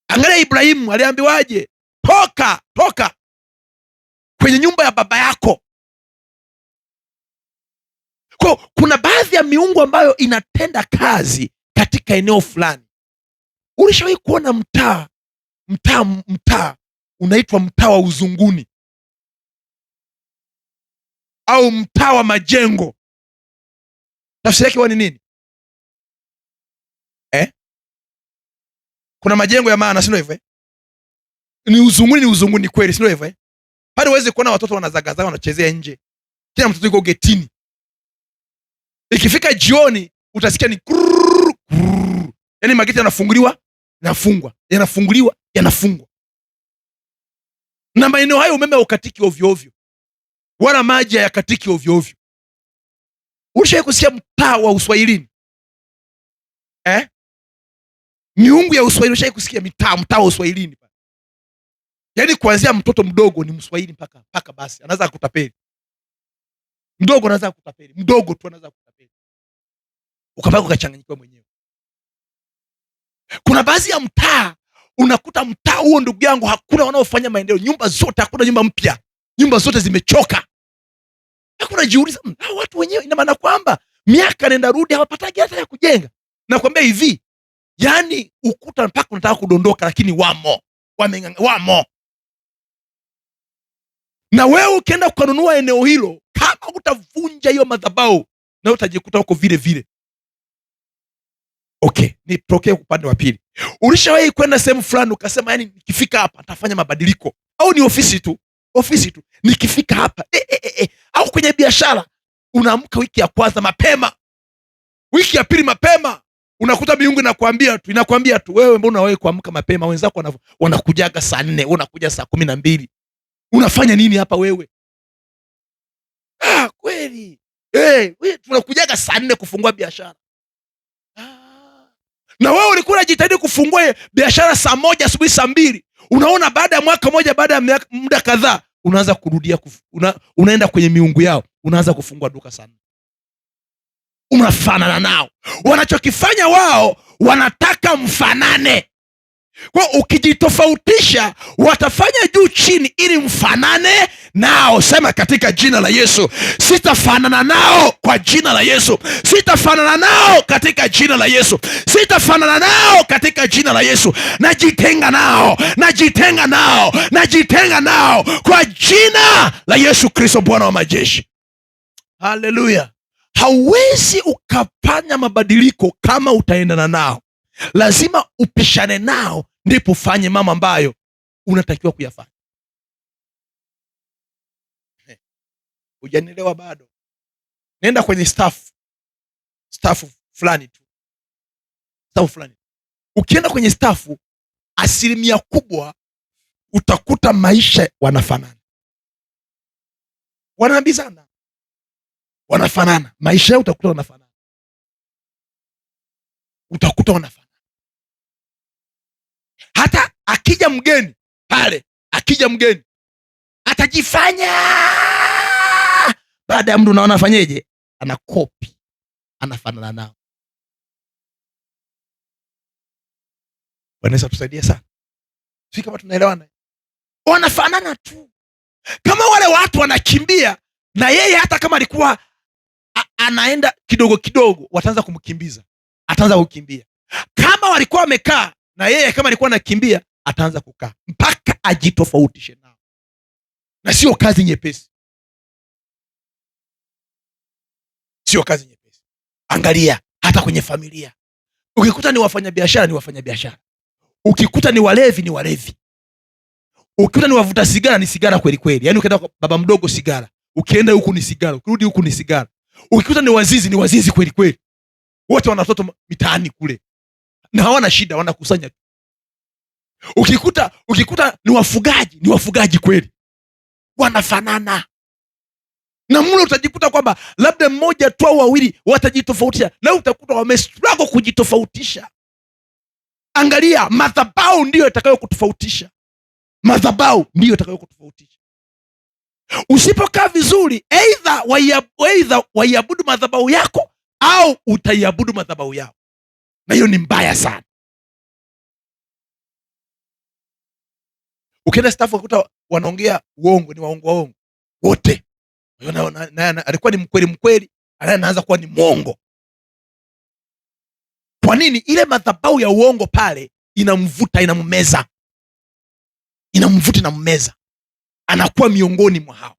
Angalia Ibrahimu aliambiwaje? Toka kwenye nyumba ya baba yako. Kwa kuna baadhi ya miungu ambayo inatenda kazi katika eneo fulani. Ulishawahi kuona mtaa unaitwa mtaa wa Uzunguni au mtaa wa Majengo? Tafsiri yake ni nini? Kuna majengo ya maana, si ndio hivyo? Ni Uzunguni kweli, si ndio hivyo? Pale uweze kuona watoto wanazagazaga, wanachezea nje. Kila mtoto yuko getini. Ikifika jioni utasikia ni kurr. Yaani mageti yanafunguliwa, yanafungwa, yanafunguliwa, yanafungwa. Na maeneo hayo umeme ukatiki ovyo ovyo, wala maji hayakatiki ovyo ovyo. Ulishawahi kusikia mtaa wa Uswahilini? Miungu ya Uswahili, ulishawahi kusikia mtaa wa Uswahilini? Yaani kuanzia mtoto mdogo ni Mswahili mpaka basi anaweza kutapeli. Mdogo anaweza kutapeli, mdogo tu anaweza kutapeli. Ukabaki ukachanganyikiwa mwenyewe. Kuna baadhi ya mtaa unakuta mtaa huo, ndugu yangu, hakuna wanaofanya maendeleo. Nyumba zote, hakuna nyumba mpya, nyumba zote zimechoka. Hakuna jiuliza, hao watu wenyewe, ina maana kwamba miaka nenda rudi hawapatagi hata ya kujenga. Nakwambia hivi, yani ukuta mpaka unataka kudondoka, lakini wamo, wamo. Na wewe ukienda kukanunua eneo hilo, kama utavunja hiyo madhabahu, na utajikuta huko vile vile. Okay, nitokee upande wa pili. Ulishawahi kwenda sehemu fulani ukasema, yani nikifika hapa nitafanya mabadiliko, au ni ofisi tu nikifika hapa au kwenye biashara, unaamka wiki ya kwanza mapema, wiki ya pili mapema, unakuta miungu inakwambia tu wewe, mbona wewe kuamka mapema? Wenzako wanakujaga saa 4, wewe unakuja saa 12. Unafanya nini hapa wewe? Kweli wewe tunakujaga saa 4 kufungua biashara. Na wewe ulikuwa unajitahidi kufungua biashara saa 1 asubuhi, saa 2. Unaona baada ya mwaka moja, baada ya muda kadhaa, unaanza kurudia unaenda kwenye miungu yao, unaanza kufungua duka sana. Unafanana nao. Wanachokifanya wao, wanataka mfanane. Kwa ukijitofautisha, watafanya juu chini ili mfanane nao. Sema katika jina la Yesu, sitafanana nao kwa jina la Yesu. Sitafanana nao katika jina la Yesu. Sitafanana nao katika jina la Yesu. Najitenga nao, najitenga nao, najitenga nao kwa jina la Yesu Kristo, Bwana wa majeshi. Haleluya. Hauwezi ukafanya mabadiliko kama utaendana nao. Lazima upishane nao, ndipo ufanye mambo ambayo unatakiwa kuyafanya. Hujanielewa bado? Nenda kwenye staff fulani tu, staff fulani. Ukienda kwenye staff, asilimia kubwa utakuta maisha wanafanana, wanaambizana, wanafanana, maisha yao utakuta wanafanana, hata akija mgeni pale, atajifanya, baada ya mtu unaona afanyeje, anakopi, anafanana nao. Wanaweza tusaidia sana, sisi kama tunaelewana, wanafanana tu. Kama wale watu wanakimbia na yeye, hata kama alikuwa anaenda kidogo kidogo, wataanza kumkimbiza, ataanza kukimbia. Kama walikuwa wamekaa na yeye, kama alikuwa anakimbia, ataanza kukaa mpaka ajitofautishe nao, na sio kazi nyepesi, sio kazi nyepesi. Angalia hata kwenye familia, ukikuta ni wafanyabiashara, ni wafanyabiashara. Ukikuta ni walevi, ni walevi. Ukikuta ni wavuta sigara, ni sigara kweli kweli. Yaani ukienda kwa baba mdogo sigara, ukienda huku ni sigara, ukirudi huku ni sigara. Ukikuta ni wazizi, ni wazizi kweli kweli. Wote wana watoto mitaani kule, na hawana shida, wanakusanya tu. Ukikuta ni wafugaji, ni wafugaji kweli, wanafanana. Na mle utajikuta kwamba labda mmoja tu au wawili watajitofautisha, na utakuta wamestruggle kujitofautisha. Angalia, madhabahu ndiyo itakayokutofautisha. Madhabahu ndiyo itakayokutofautisha. Usipokaa vizuri, aidha waiabudu madhabahu yako au utaiabudu madhabahu yao, na hiyo ni mbaya sana. Ukienda staff ukuta wanaongea uongo, ni waongo wote. Alikuwa ni mkweli, anaanza kuwa ni mwongo. Kwa nini? Ile madhabahu ya uongo pale inamvuta, inammeza, anakuwa miongoni mwa hao.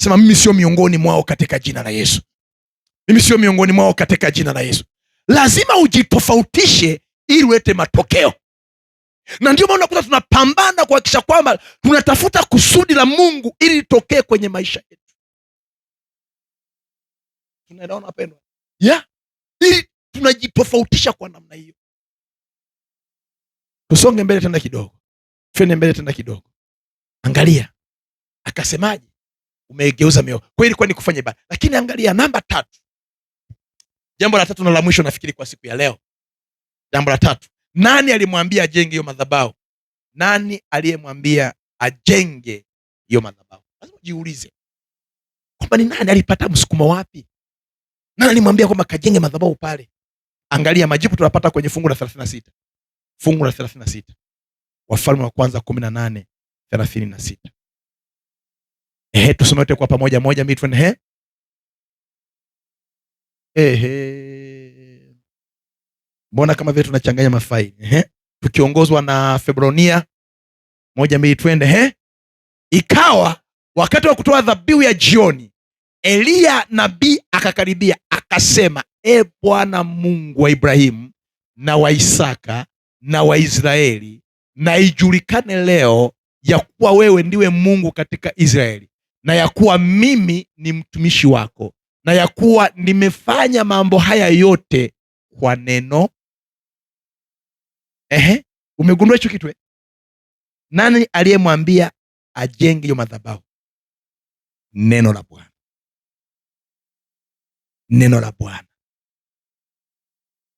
Sema, mimi sio miongoni mwao katika jina la Yesu. Mimi sio miongoni mwao katika jina la Yesu. Lazima ujitofautishe ili ulete matokeo. Na ndio maana unakuta tunapambana kuhakikisha kwamba tunatafuta kusudi la Mungu ili litokee kwenye maisha yetu. Tunaelewana wapendwa? Ili tunajitofautisha kwa namna hiyo. Tusonge mbele tena kidogo. Twende mbele tena kidogo. Angalia, akasemaje? Umegeuza mioyo. Kwa ilikuwa ni kufanya ibada. Lakini angalia namba 3. Jambo la 3 na la mwisho nafikiri kwa siku ya leo. Jambo la 3. Nani alimwambia ajenge hiyo madhabahu? Nani aliyemwambia ajenge hiyo madhabahu. Lazima ujiulize kwamba ni nani alipata msukumo wapi? Nani alimwambia kwamba kajenge madhabahu pale? Angalia majibu tunapata kwenye fungu la 36. Fungu la 36. Wafalme wa kwanza 18:36. Tusome wote kwa pamoja, moja mbili twende. Mbona kama vile tunachanganya mafaili? Tukiongozwa na Febronia, moja mbili twende. Ikawa wakati wa kutoa dhabihu ya jioni, Eliya nabii akakaribia, akasema, Bwana Mungu wa Ibrahimu na wa Isaka na wa Israeli, na ijulikane leo ya kuwa wewe ndiwe Mungu katika Israeli, na ya kuwa mimi ni mtumishi wako, na ya kuwa nimefanya mambo haya yote kwa neno. Umegundua hicho kitu? Nani aliyemwambia ajenge hiyo madhabahu? Neno la Bwana. Neno la Bwana.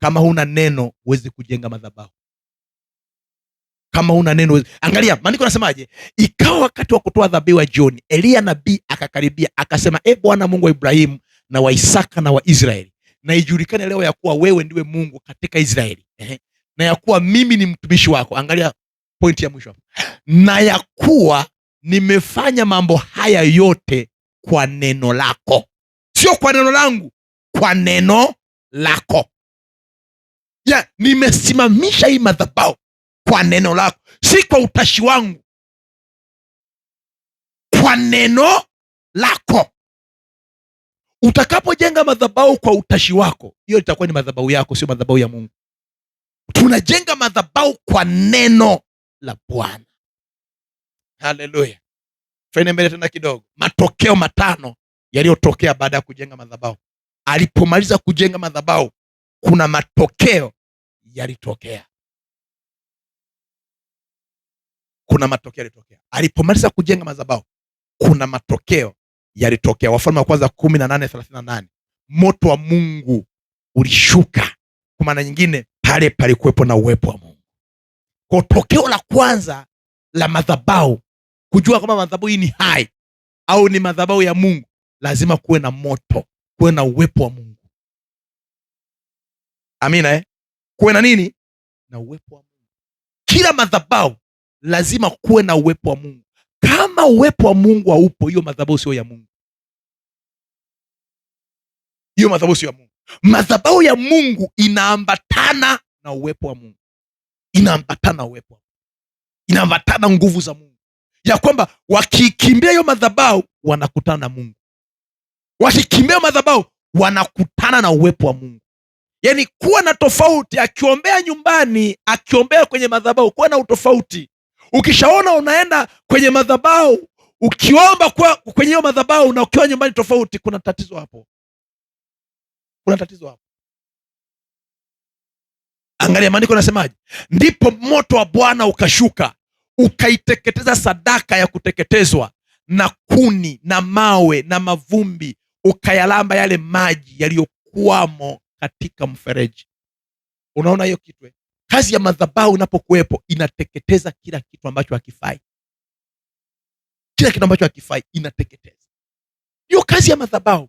Kama huna neno huwezi kujenga madhabahu. Kama huna neno, angalia maandiko yanasemaje? Ikawa wakati wa kutoa dhabihu ya jioni, Eliya nabii akakaribia, akasema, Bwana Mungu wa Ibrahimu na wa Isaka na wa Israeli, na ijulikane leo ya kuwa wewe ndiwe Mungu katika Israeli, na ya kuwa mimi ni mtumishi wako. Angalia pointi ya mwisho hapo. Na ya kuwa nimefanya mambo haya yote kwa neno lako. Sio kwa neno langu, kwa neno lako. Nimesimamisha hii madhabahu kwa neno lako, si kwa utashi wangu, kwa neno lako. Utakapojenga madhabahu kwa utashi wako, hiyo itakuwa ni madhabahu yako, sio madhabahu ya Mungu. Tunajenga madhabahu kwa neno la Bwana. Haleluya. Fanya mbele tena kidogo. Matokeo 5 yaliyotokea baada ya kujenga madhabahu. Alipomaliza kujenga madhabahu, kuna matokeo yalitokea. Kuna matokeo yalitokea. Alipomaliza kujenga madhabahu, kuna matokeo yalitokea. Wafalme wa kwanza 18:38. Moto wa Mungu ulishuka. Kwa maana nyingine, pale palikuwepo na uwepo wa Mungu. Kwa tokeo la kwanza la madhabahu, kujua kama madhabahu hii ni hai au ni madhabahu ya Mungu, lazima kuwe na moto, kuwe na uwepo wa Mungu. Amina. Kuwe na nini? Na uwepo wa Mungu. Kila madhabahu lazima kuwe na uwepo wa Mungu. Kama uwepo wa Mungu haupo, hiyo madhabahu sio ya Mungu. Hiyo madhabahu sio ya Mungu. Madhabahu ya Mungu inaambatana na uwepo wa Mungu. Inaambatana na uwepo wa Mungu. Inaambatana nguvu za Mungu. Ya kwamba wakikimbia hiyo madhabahu wanakutana na Mungu. Wakikimbia madhabahu wanakutana na uwepo wa Mungu. Yaani kuwa na tofauti, akiombea nyumbani, akiombea kwenye madhabahu, kuwa na utofauti. Ukishaona unaenda kwenye madhabahu, ukiomba kwenye hiyo madhabahu na ukiwa nyumbani tofauti, kuna tatizo hapo. Kuna tatizo hapo. Angalia maandiko yanasemaje? Ndipo moto wa Bwana ukashuka, ukaiteketeza sadaka ya kuteketezwa na kuni na mawe na mavumbi, ukayalamba yale maji yaliyokuwamo katika mfereji. Unaona hiyo kitu? Kazi ya madhabahu inapokuwepo inateketeza kila kitu ambacho hakifai. Kila kitu ambacho hakifai inateketeza. Hiyo kazi ya madhabahu.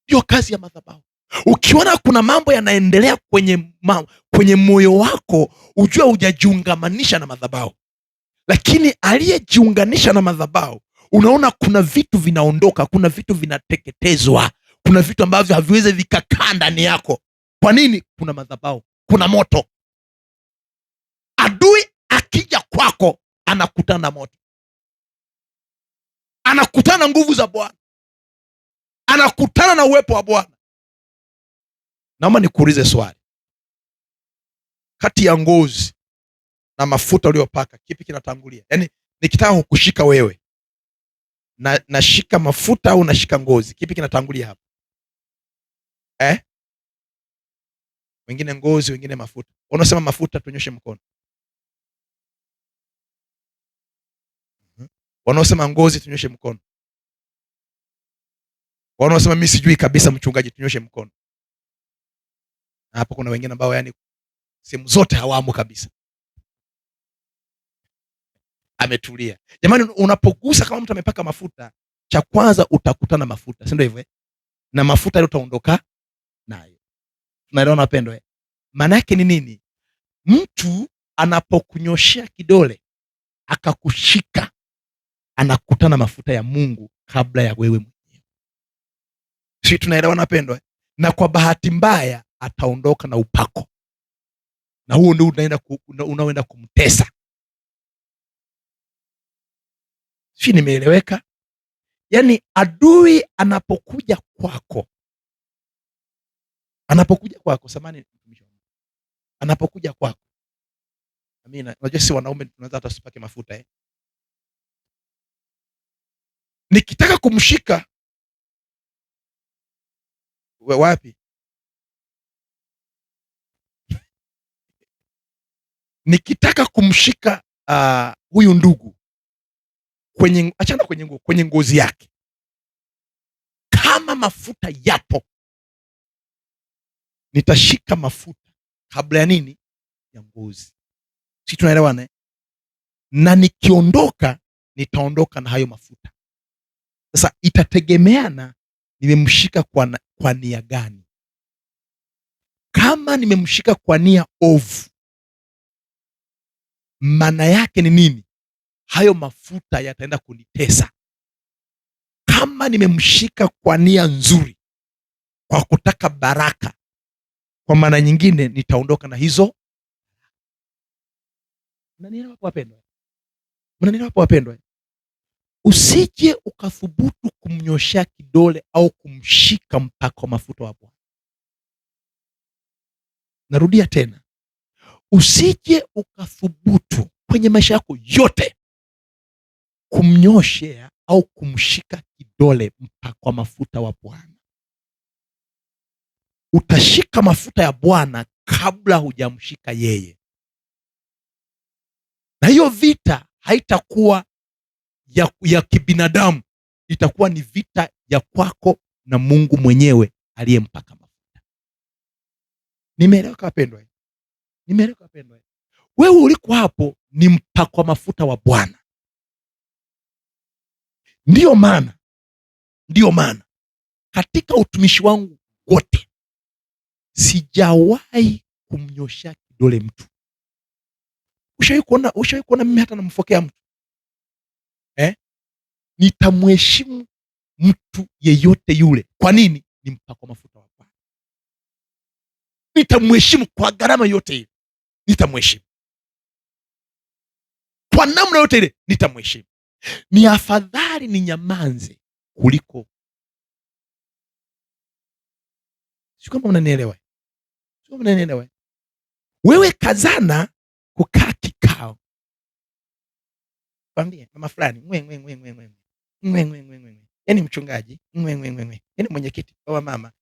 Hiyo kazi ya madhabahu. Ukiona kuna mambo yanaendelea kwenye moyo wako, ujue hujajiungamanisha na madhabahu. Lakini aliyejiunganisha na madhabahu, unaona kuna vitu vinaondoka, kuna vitu vinateketezwa, kuna vitu ambavyo haviwezi vikakaa ndani yako. Kwa nini? Kuna madhabahu, kuna moto. Adui akija kwako anakutana na moto, anakutana na nguvu za Bwana, anakutana na uwepo wa Bwana. Naomba nikuulize swali. Kati ya ngozi na mafuta uliyopaka, kipi kinatangulia? Yaani nikitaka kukushika wewe, nashika mafuta au nashika ngozi? Kipi kinatangulia hapo? Wengine ngozi, wengine mafuta. Unasema mafuta, tunyoshe mkono. Wanaosema ngozi, tunyoshe mkono. Wanaosema mimi sijui kabisa mchungaji, tunyoshe mkono. Hapo kuna wengine ambao yani sehemu zote hawamo kabisa. ametulia. Jamani, unapogusa kama mtu amepaka mafuta, cha kwanza utakutana mafuta, si ndio hivyo? Na mafuta ile utaondoka nayo. Tunaelewana wapendwa? Maana yake ni nini? Mtu anapokunyoshea kidole akakushika, anakutana mafuta ya Mungu kabla ya wewe mwenyewe. Si tunaelewana wapendwa? Na kwa bahati mbaya ataondoka na upako, na huo ndio unaoenda kumtesa. Si nimeeleweka? Yaani adui anapokuja kwako, samani, anapokuja kwako, amina. Unajua si wanaume tunaweza hata usipake mafuta nikitaka kumshika wapi? Nikitaka kumshika huyu ndugu achana kwenye ngozi yake, kama mafuta yapo, nitashika mafuta kabla ya nini? Ya ngozi. Si tunaelewana? Na nikiondoka, nitaondoka na hayo mafuta. Sasa itategemeana nimemshika kwa nia gani. Kama nimemshika kwa nia ovu, maana yake ni nini? Hayo mafuta yataenda kunitesa. Kama nimemshika kwa nia nzuri, kwa kutaka baraka, kwa maana nyingine nitaondoka na hizo. Mnanielewa hapo wapendwa? Mnanielewa hapo wapendwa? Usije ukathubutu kumnyoshea kidole au kumshika mpako mafuta wa Bwana. Narudia tena, usije ukathubutu kwenye maisha yako yote kumnyoshea au kumshika kidole mpako mafuta wa Bwana. Utashika mafuta ya Bwana kabla hujamshika yeye, na hiyo vita haitakuwa ya kibinadamu, itakuwa ni vita ya kwako na Mungu mwenyewe aliyempaka mafuta. Nimeeleweka wapendwa? Nimeeleweka wapendwa? Wewe uliko hapo ni mpakwa mafuta wa Bwana. Ndiyo maana katika utumishi wangu wote sijawahi kumnyoshea kidole mtu. Ushawahi kuona mimi hata namfokea mtu? Nitamheshimu mtu yeyote yule. Kwa nini? Ni mpakwa mafuta wa Bwana. Nitamheshimu kwa gharama yote ile, nitamheshimu kwa namna yote ile, nitamheshimu. Ni afadhali ni nyamanze kuliko. Sio kama mnanielewa? Wewe kazana kukaa kikao, kwambie mama fulani yaani mchungaji yaani mwenyekiti wa mama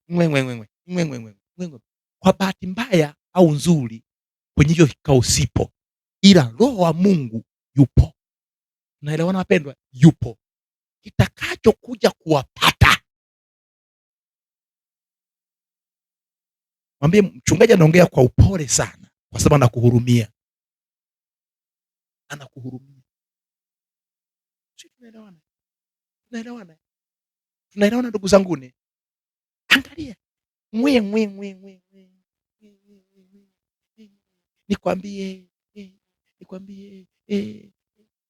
kwa bahati mbaya au nzuri, kwenye hiyo kikao sipo, ila Roho wa Mungu yupo. Naelewana wapendwa? Yupo. Kitakachokuja kuwapata, mwambie mchungaji anaongea kwa upole sana, kwa sababu anakuhurumia. Tunaelewana ndugu zanguni? Angalia, nikwambie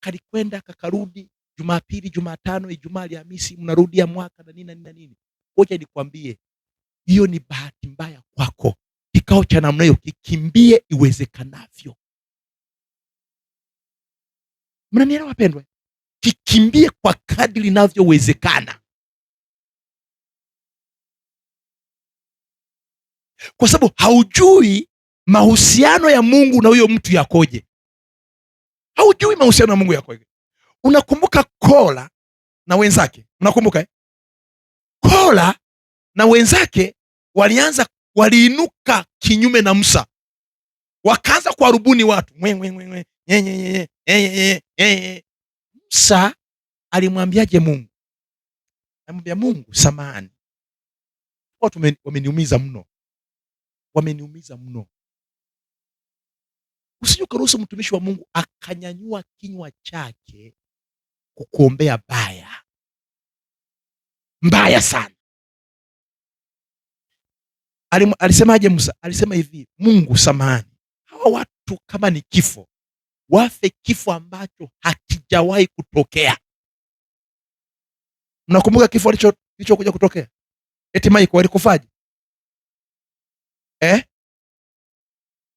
kalikwenda kakarudi, Jumapili, Jumatano, Ijumaa, Alhamisi, mnarudia mwaka na nini. Ngoja nikwambie, hiyo ni bahati mbaya kwako. Kikao cha namna hiyo kikimbie iwezekanavyo. Mnanielewa wapendwa? Kikimbie kwa kadri inavyowezekana, kwa sababu haujui mahusiano ya Mungu na huyo mtu yakoje. Haujui mahusiano ya Mungu yakoje. Unakumbuka Kora na wenzake? Unakumbuka Kora na wenzake waliinuka kinyume na Musa, wakaanza kuwarubuni watu. Musa alimwambiaje Mungu? Alimwambia Mungu, samahani, watu wameniumiza mno. Usije ukaruhusu mtumishi wa Mungu akanyanyua kinywa chake kukuombea baya mbaya sana. Alisemaje Musa? Alisema hivi, Mungu samahani, hawa watu kama ni kifo, wafe kifo ambacho hakijawahi kutokea. Mnakumbuka kifo kilichokuja kutokea? Eti Maiko walikufaje?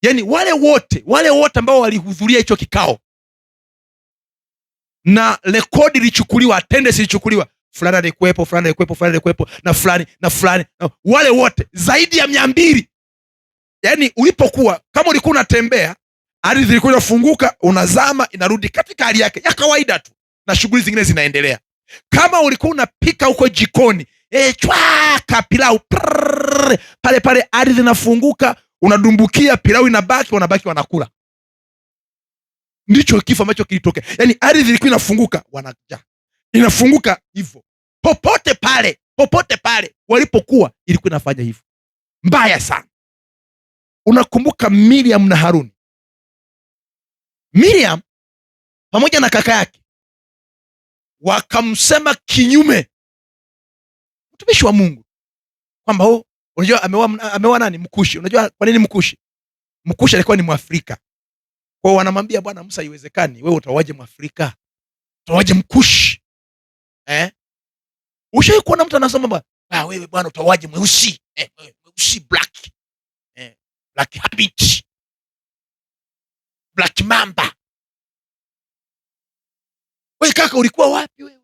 Yaani wale wote ambao walihudhuria hicho kikao na rekodi ilichukuliwa, attendance ilichukuliwa, fulani alikuwepo, fulani alikuwepo, fulani alikuwepo, na fulani na fulani, wale wote zaidi ya 200. Yaani ulipokuwa, kama ulikuwa unatembea, ardhi ilikuwa inafunguka, unazama, inarudi katika hali yake ya kawaida tu, na shughuli zingine zinaendelea. Kama ulikuwa unapika huko jikoni, chwaka pilau pale pale, ardhi inafunguka, unadumbukia, pilau inabaki, wanabaki wanakula. Ndicho kifo ambacho kilitokea. Yaani ardhi ilikuwa inafunguka, wanaja inafunguka hivyo. Popote pale walipokuwa, ilikuwa inafanya hivyo. Mbaya sana. Unakumbuka Miriam na Haruni? Miriam pamoja na kaka yake wakamsema kinyume mtumishi wa Mungu kwamba unajua ameoa nani? Mkushi. Unajua kwa nini Mkushi? Mkushi alikuwa ni Mwafrika. Kwa hiyo wanamwambia, Bwana Musa, haiwezekani, wewe utawaje Mwafrika? Utawaje Mkushi? Ushawahi kuona mtu anasema wewe bwana utawaje mweusi? Mweusi, black. Black habit. Black mamba. Wewe kaka, ulikuwa wapi wewe?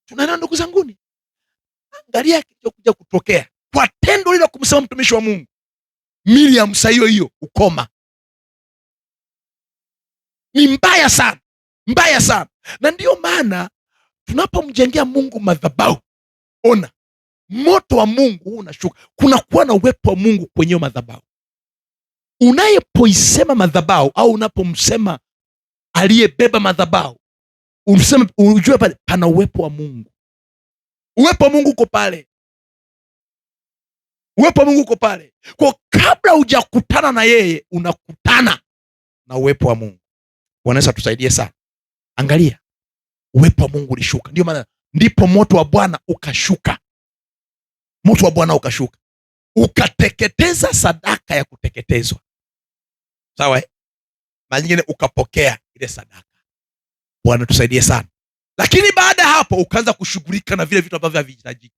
Tunaona ndugu zanguni, angalia kilichokuja kutokea kwa tendo lile kumsema mtumishi wa Mungu Miriam. Saa hiyo ukoma ni mbaya sana, mbaya sana. Na ndiyo maana tunapomjengea Mungu madhabahu, ona moto wa Mungu unashuka, kunakuwa na uwepo wa Mungu kwenye madhabahu. Unayepoisema madhabahu au unapomsema aliyebeba madhabahu, ujue pale pana uwepo wa Mungu. Uwepo wa Mungu uko pale. Uwepo wa Mungu uko pale. Kwa kabla hujakutana na yeye, unakutana na uwepo wa Mungu. Bwana Yesu atusaidie sana. Angalia, uwepo wa Mungu ulishuka. Ndio maana ndipo moto wa Bwana ukashuka. Moto wa Bwana ukashuka, ukateketeza sadaka ya kuteketezwa. Sawa? Mara nyingine ukapokea ile sadaka. Bwana tusaidie sana. Lakini baada ya hapo ukaanza kushughulika na vile vitu ambavyo havihitajiki.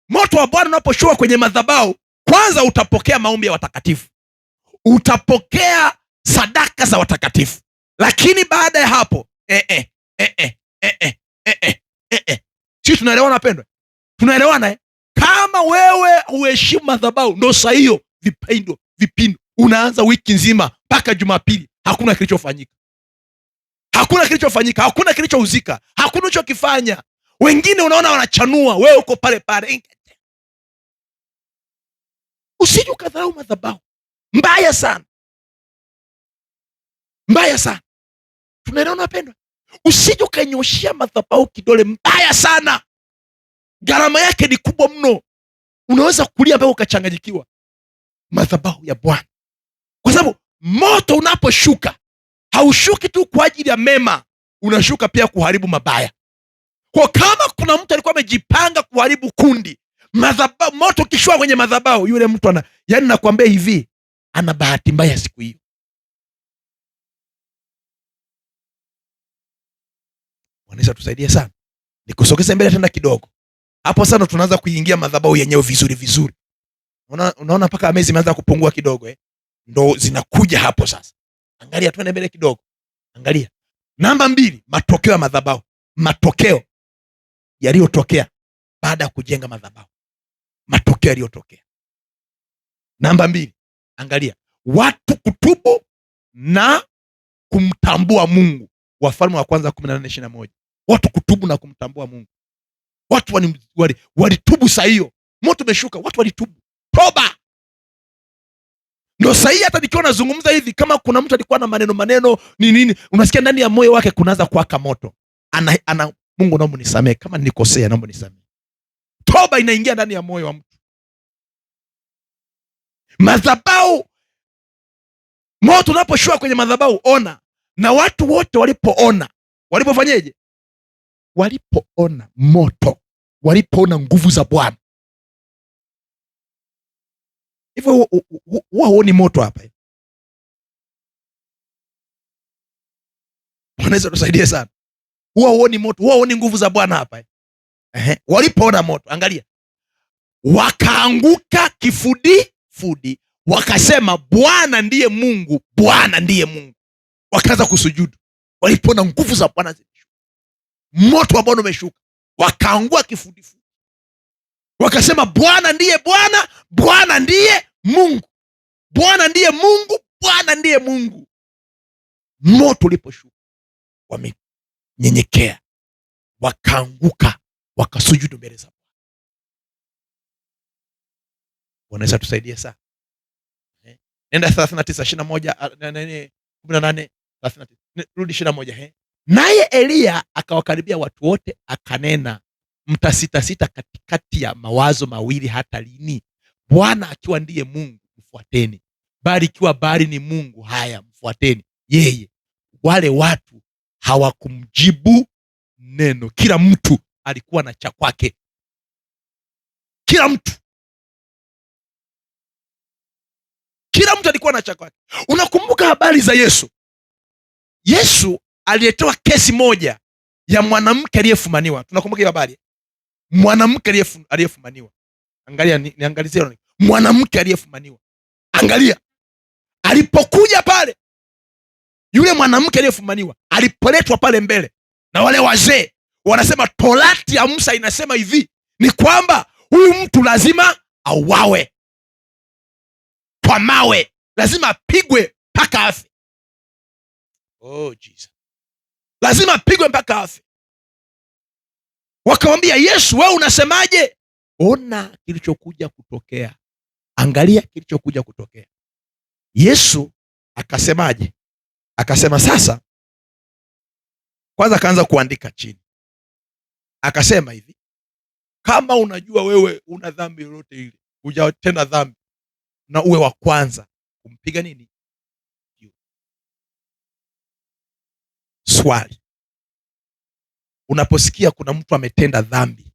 Moto wa Bwana unaposhuka kwenye madhabahu, kwanza utapokea maombi ya watakatifu. Utapokea sadaka za watakatifu. Lakini baada ya hapo sisi tunaelewana wapendwa? Tunaelewana Kama wewe uheshimu madhabahu, ndo saa hiyo vipindo unaanza wiki nzima mpaka Jumapili, hakuna kilichofanyika. Hakuna kilichofanyika, hakuna kilichouzika, hakuna ulichokifanya. Wengine unaona wanachanua, wewe uko pale pale. Usije ukadharau madhabahu. Mbaya sana. Mbaya sana. Tunaelewana wapendwa? Usije ukanyoshia madhabahu kidole. Mbaya sana. Gharama yake ni kubwa mno. Unaweza kulia mpaka ukachanganyikiwa. Madhabahu ya Bwana. Kwa sababu moto unaposhuka, haushuki tu kwa ajili ya mema, unashuka pia kuharibu mabaya. Kwa kama kuna mtu alikuwa amejipanga kuharibu kundi, madhabahu, moto ukishuka kwenye madhabahu, yule mtu yani nakwambia hivi, ana bahati mbaya siku hiyo. Wanaweza tusaidie sana. Nikusogeze mbele tena kidogo. Hapo sana tunaanza kuingia madhabahu yenyewe vizuri vizuri. Unaona mpaka amezi imeanza kupungua kidogo Ndo zinakuja hapo sasa. Angalia, tuende mbele kidogo. Angalia. Namba 2, matokeo ya madhabahu. Matokeo yaliyotokea baada ya kujenga madhabahu. Matokeo yaliyotokea. Namba 2, angalia. Watu kutubu na kumtambua Mungu. Wafalme wa kwanza 18:21. Watu kutubu na kumtambua Mungu. Watu walitubu saa hiyo. Moto umeshuka, watu walitubu. Toba. Ndio saa hii hata nikiwa nazungumza hivi, kama kuna mtu alikuwa na maneno nini, unasikia ndani ya moyo wake kunaanza kuwaka moto. Mungu naomba nisamehe, kama nilikosea naomba nisamehe. Toba inaingia ndani ya moyo wa mtu. Madhabahu Moto unaposhuka kwenye madhabahu, ona. Na watu wote walipoona, walipofanyeje? Walipoona moto, walipoona nguvu za Bwana. Hivyo huwa huoni moto hapa? Unaweza tusaidie sana. Huwa huoni moto, huwa huoni nguvu za Bwana hapa? Walipoona moto, angalia, wakaanguka kifudifudi, wakasema Bwana ndiye Mungu, Bwana ndiye Mungu. Wakaanza kusujudu walipoona nguvu za Bwana zimeshuka, moto wa Bwana umeshuka, wakaangua kifudifudi, wakasema Bwana ndiye Bwana, Bwana ndiye Mungu, Bwana ndiye Mungu, Bwana ndiye Mungu. Moto uliposhuka, wamenyenyekea, wakaanguka, wakasujudu mbele za Bwana. Unaweza tusaidie sana? Nenda 39:21, 18, 39. Rudi 21. Naye Eliya akawakaribia watu wote, akanena, mtasitasita katikati ya mawazo mawili hata lini? Bwana akiwa ndiye Mungu, mfuateni; bali ikiwa Baali ni mungu, haya, mfuateni yeye. Wale watu hawakumjibu neno. Kila mtu alikuwa na cha kwake. Kila mtu alikuwa na cha kwake. Unakumbuka habari za Yesu? Yesu aliletewa kesi moja ya mwanamke aliyefumaniwa. Tunakumbuka hiyo habari? Mwanamke aliyefumaniwa. Angalia, niangalizie mwanamke aliyefumaniwa. Angalia, alipokuja pale, yule mwanamke aliyefumaniwa alipoletwa pale mbele na wale wazee, wanasema Torati ya Musa inasema hivi, ni kwamba huyu mtu lazima auawe kwa mawe, lazima apigwe mpaka afe. Oh Jesus, lazima apigwe mpaka afe. Wakamwambia Yesu, wewe unasemaje? Ona kilichokuja kutokea. Angalia kilichokuja kutokea. Yesu akasemaje? Akasema sasa, kwanza akaanza kuandika chini, akasema hivi, kama unajua wewe una dhambi yoyote ile, hujatenda dhambi, na uwe wa kwanza kumpiga nini? Swali, unaposikia kuna mtu ametenda dhambi,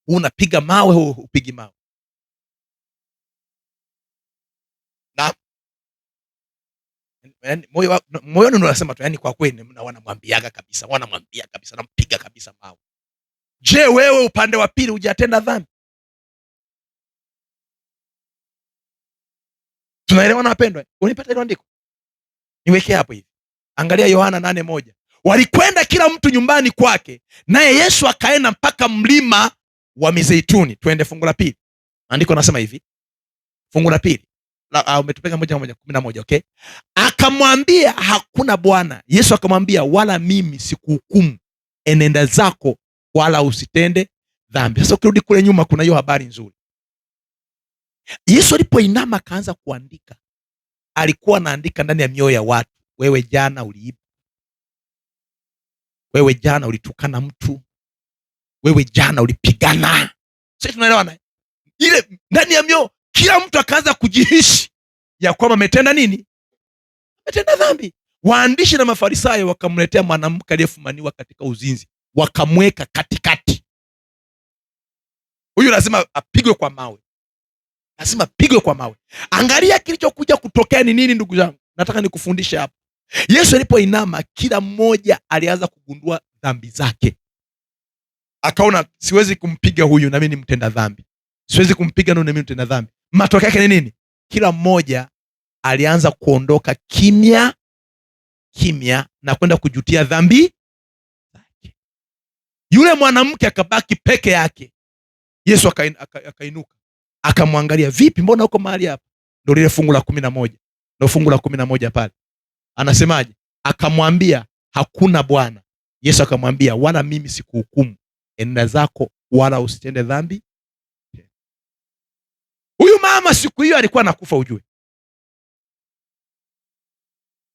unapiga mawe au upigi mawe? Na moyoni unasema tu, yani kwa kweli wanamwambia kabisa, nampiga kabisa mawe. Je, wewe upande wa pili hujatenda dhambi? Tunaelewana wapendwa? Unipata hilo andiko? Niwekee hapo hivi. Angalia Yohana 8:1. Walikwenda kila mtu nyumbani kwake, naye Yesu akaenda mpaka mlima wa Mizeituni. Twende fungu la pili. Andiko nasema hivi, fungu la pili. Umetupeka 1:11, okay? Akamwambia, hakuna Bwana. Yesu akamwambia, wala mimi sikuhukumu, enenda zako wala usitende dhambi. Sasa ukirudi kule nyuma, kuna hiyo habari nzuri. Yesu alipoinama akaanza kuandika, alikuwa anaandika ndani ya mioyo ya watu. Wewe jana uliiba, wewe jana ulitukana mtu, wewe jana ulipigana. Sasa tunaelewana? Ile ndani ya mioyo, kila mtu akaanza kujihisi ya kwamba ametenda nini? Ametenda dhambi. Waandishi na Mafarisayo wakamletea mwanamke aliyefumaniwa katika uzinzi, wakamweka katikati. Huyu lazima apigwe kwa mawe, lazima apigwe kwa mawe. Angalia kilichokuja kutokea ni nini, ndugu zangu. Nataka nikufundishe hapa. Yesu alipoinama, kila mmoja alianza kugundua dhambi zake. Akaona, siwezi kumpiga huyu na mimi ni mtenda dhambi, siwezi kumpiga na mimi ni mtenda dhambi. Matokeo yake ni nini? Kila mmoja alianza kuondoka kimya kimya na kwenda kujutia dhambi zake. Yule mwanamke akabaki peke yake. Yesu akainuka, akamwangalia, vipi, mbona uko mahali hapa? Ndio lile fungu la 11, ndio fungu la 11 pale. Anasemaje? Akamwambia, hakuna Bwana. Yesu akamwambia, wala mimi sikuhukumu, enenda zako wala usitende dhambi. Huyu mama siku hiyo alikuwa anakufa, ujue.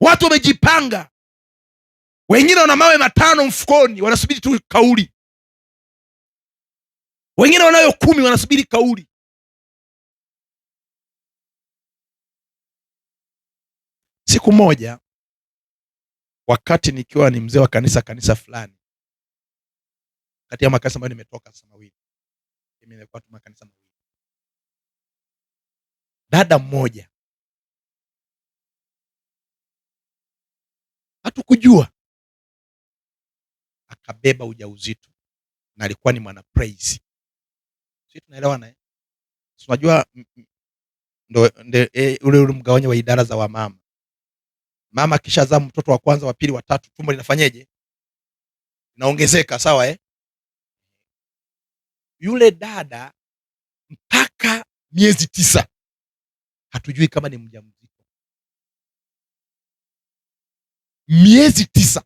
Watu wamejipanga, wengine wana mawe 5 mfukoni, wanasubiri tu kauli. Wengine wanayo 10, wanasubiri kauli. Siku moja wakati nikiwa ni mzee wa kanisa fulani, kati ya makanisa ambayo nimetoka sasa mawili, mimi nimekuwa tu makanisa mawili. Dada mmoja hatukujua akabeba ujauzito na alikuwa ni mwana praise. Sisi tunaelewana eh? Unajua ndo ule mgawanyo wa idara za wamama. Mama akishazaa mtoto wa kwanza, wa pili, wa tatu, tumbo linafanyeje? Linaongezeka, sawa eh? Yule dada mpaka miezi 9 hatujui kama ni mjamzito. Miezi 9.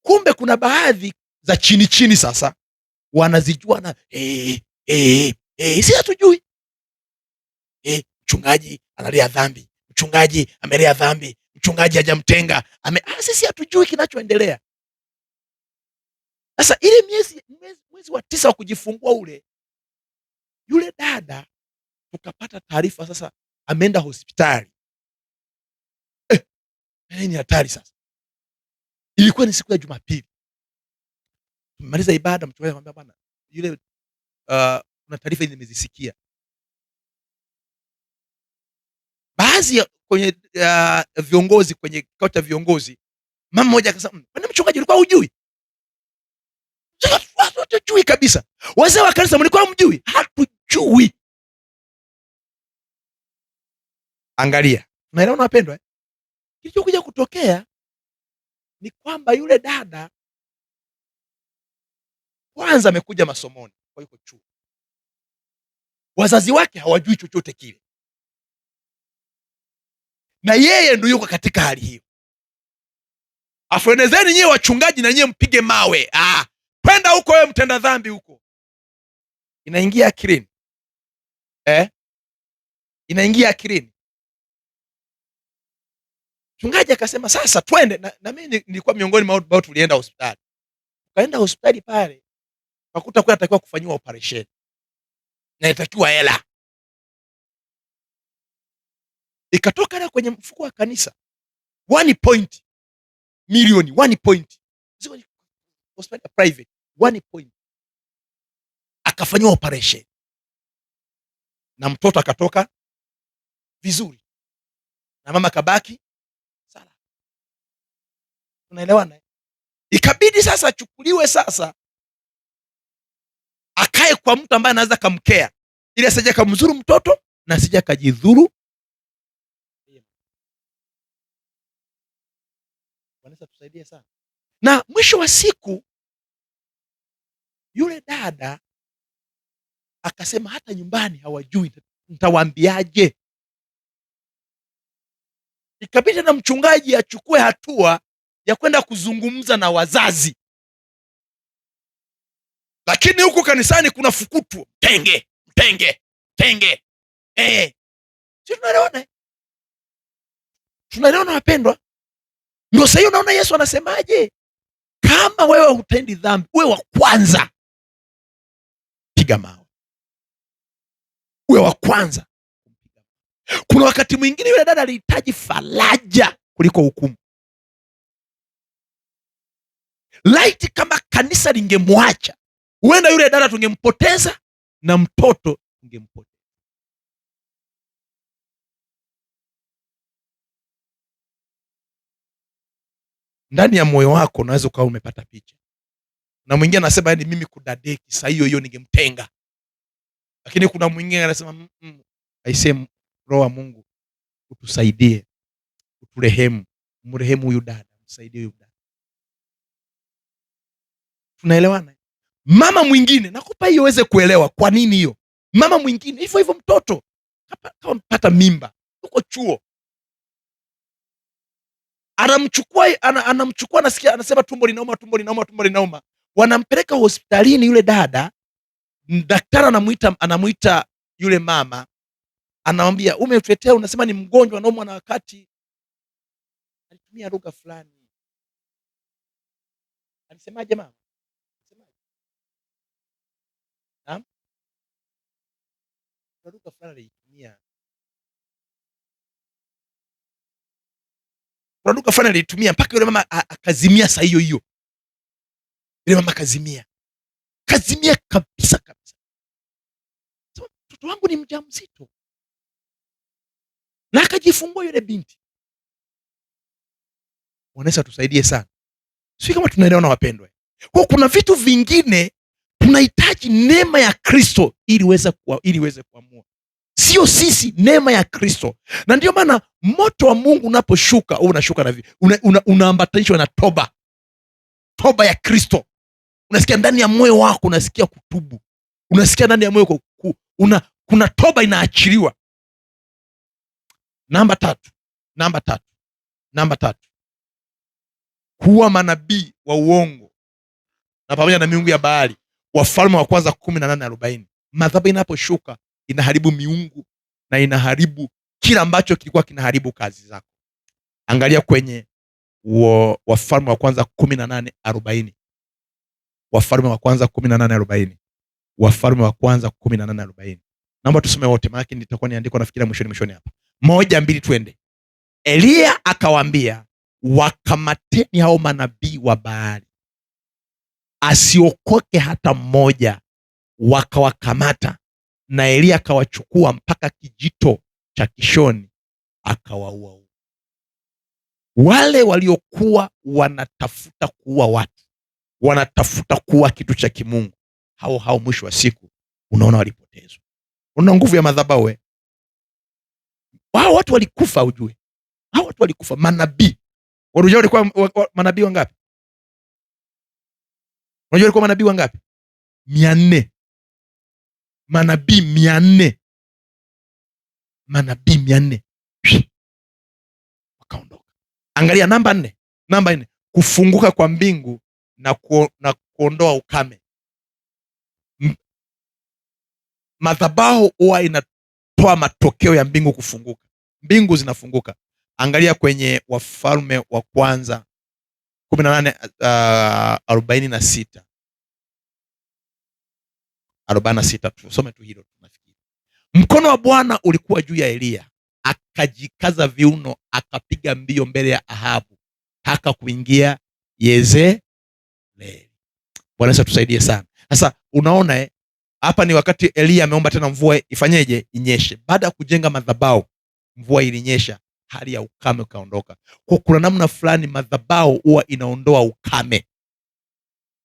Kumbe kuna baadhi za chini chini sasa wanazijua na si hatujui. Mchungaji analea dhambi, mchungaji amelea dhambi, mchungaji hajamtenga, sisi hatujui kinachoendelea. Sasa ile mwezi wa 9 wa kujifungua ule, yule dada tukapata taarifa sasa ameenda hospitali. Ni hatari sasa. Ilikuwa ni siku ya Jumapili. Tumemaliza ibada, mchungaji akamwambia bwana, yule kuna taarifa hizi nimezisikia. Baadhi ya kwenye viongozi, kwenye kikao cha viongozi, mama mmoja akasema, "Kwani mchungaji ulikuwa hujui?" Hatujui kabisa. Wazee wa kanisa mlikuwa hamjui? Hatujui. Angalia. Unaelewa wapendwa? Kilichokuja kutokea ni kwamba yule dada kwanza amekuja masomoni, kwa yuko chuo. Wazazi wake hawajui chochote kile. Na yeye ndio yuko katika hali hiyo. Afuenezeni nyewe wachungaji na nyewe mpige mawe. Kwenda huko wewe mtenda dhambi huko. Inaingia akilini. Inaingia akilini. Mchungaji akasema sasa twende, na mimi nilikuwa miongoni mwa watu tulienda hospitali. Tukaenda hospitali pale, tukakuta kwa atakiwa kufanyiwa operation. Na itakiwa hela. Ikatoka na kwenye mfuko wa kanisa 1 milioni 1. Hospitali private 1. Akafanyiwa operation. Na mtoto akatoka vizuri. Na mama kabaki salama. Unaelewana? Ikabidi sasa achukuliwe sasa akae kwa mtu ambaye anaweza kumkea ili asije kumzuru mtoto na asije kujidhuru. Wanaweza tusaidie sana. Na mwisho wa siku yule dada akasema hata nyumbani hawajui, nitawaambiaje? Ikabidi na mchungaji achukue hatua ya kwenda kuzungumza na wazazi. Lakini huko kanisani kuna fukutu, tenge. Sisi tunaelewana? Tunaelewana wapendwa? Ndio sasa unaona Yesu anasemaje? Kama wewe hutendi dhambi, wewe wa kwanza piga mawe. Wewe wa kwanza. Kuna wakati mwingine yule dada alihitaji faraja kuliko hukumu. Laiti kama kanisa lingemwacha, huenda yule dada tungempoteza na mtoto tungempoteza. Ndani ya moyo wako unaweza ukawa umepata picha. Na mwingine anasema yani mimi kudadeki saa hiyo ningemtenga. Lakini kuna mwingine anasema aisee, Roho wa Mungu utusaidie, uturehemu, mrehemu huyu dada, msaidie huyu dada. Tunaelewana? Mama mwingine, nakupa hiyo uweze kuelewa kwa nini hiyo. Mama mwingine hivyo mtoto kama mpata mimba, uko chuo. Anamchukua nasikia anasema tumbo linauma. Wanampeleka hospitalini yule dada, daktari anamuita yule mama, anamwambia umetuletea, unasema ni mgonjwa anaumwa, na wakati alitumia lugha fulani. Alisemaje mama? Naam? Lugha fulani alitumia. kuna lugha fulani alitumia mpaka yule mama akazimia saa hiyo hiyo. Yule mama kazimia kabisa kabisa. So, mtoto wangu ni mjamzito na akajifungua yule binti. Wanaweza tusaidie sana, sio kama tunaelewana wapendwa. Kwa kuna vitu vingine tunahitaji neema ya Kristo ili iweze kuamua, sio sisi, neema ya Kristo. Na ndio maana moto wa Mungu unaposhuka unashuka na unaambatanishwa na toba ya Kristo. Unasikia ndani ya moyo wako, unasikia kutubu, unasikia ndani ya moyo kuna toba inaachiliwa. Namba tatu, kuwa manabii wa uongo na pamoja na miungu ya Baali. Wafalme wa Kwanza 18:40. Madhabahu inaposhuka inaharibu miungu na inaharibu kila ambacho kilikuwa kinaharibu kazi zako. Angalia kwenye Wafalme wa Kwanza 18:40. Wafalme wa Kwanza 18:40. Wafalme wa Kwanza 18:40. Naomba tusome wote, maana nitakuwa niandiko nafikiri mwishoni hapa. 1, 2, twende. Eliya akawaambia, wakamateni hao manabii wa Baali, asiokoke hata mmoja. Wakawakamata, na Eliya akawachukua mpaka kijito cha Kishoni, akawaua. Wale waliokuwa wanatafuta kuua watu, wanatafuta kuua kitu cha kimungu, hao mwisho wa siku unaona walipotezwa. Una nguvu ya madhabahu. Hao watu walikufa, ujue hao watu walikufa. Manabii unajua walikuwa manabii wangapi? Unajua walikuwa manabii wangapi? 400. Manabii 400. Manabii 400 wakaondoka. Angalia namba 4, kufunguka kwa mbingu na kuondoa ukame. Madhabahu huwa inatoa matokeo ya mbingu kufunguka. Mbingu zinafunguka. Angalia kwenye Wafalme wa Kwanza 18:46. 46, tusome tu hilo tunafikiri. Mkono wa Bwana ulikuwa juu ya Eliya, akajikaza viuno, akapiga mbio mbele ya Ahabu, haka kuingia Yezreeli. Bwana Yesu tusaidie sana. Sasa unaona hapa ni wakati Eliya ameomba tena mvua ifanyeje? Inyeshe. Baada ya kujenga madhabahu, mvua ilinyesha, hali ya ukame ukaondoka. Kwa kuna namna fulani madhabahu huwa inaondoa ukame.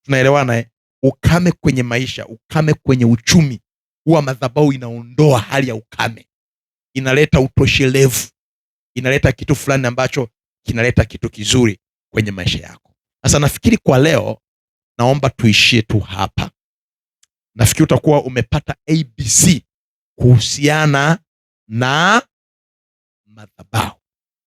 Tunaelewana Ukame kwenye maisha, ukame kwenye uchumi, huwa madhabahu inaondoa hali ya ukame, inaleta utoshelevu, inaleta kitu fulani ambacho kinaleta kitu kizuri kwenye maisha yako. Sasa nafikiri kwa leo naomba tuishie tu hapa. Nafikiri utakuwa umepata ABC kuhusiana na madhabahu.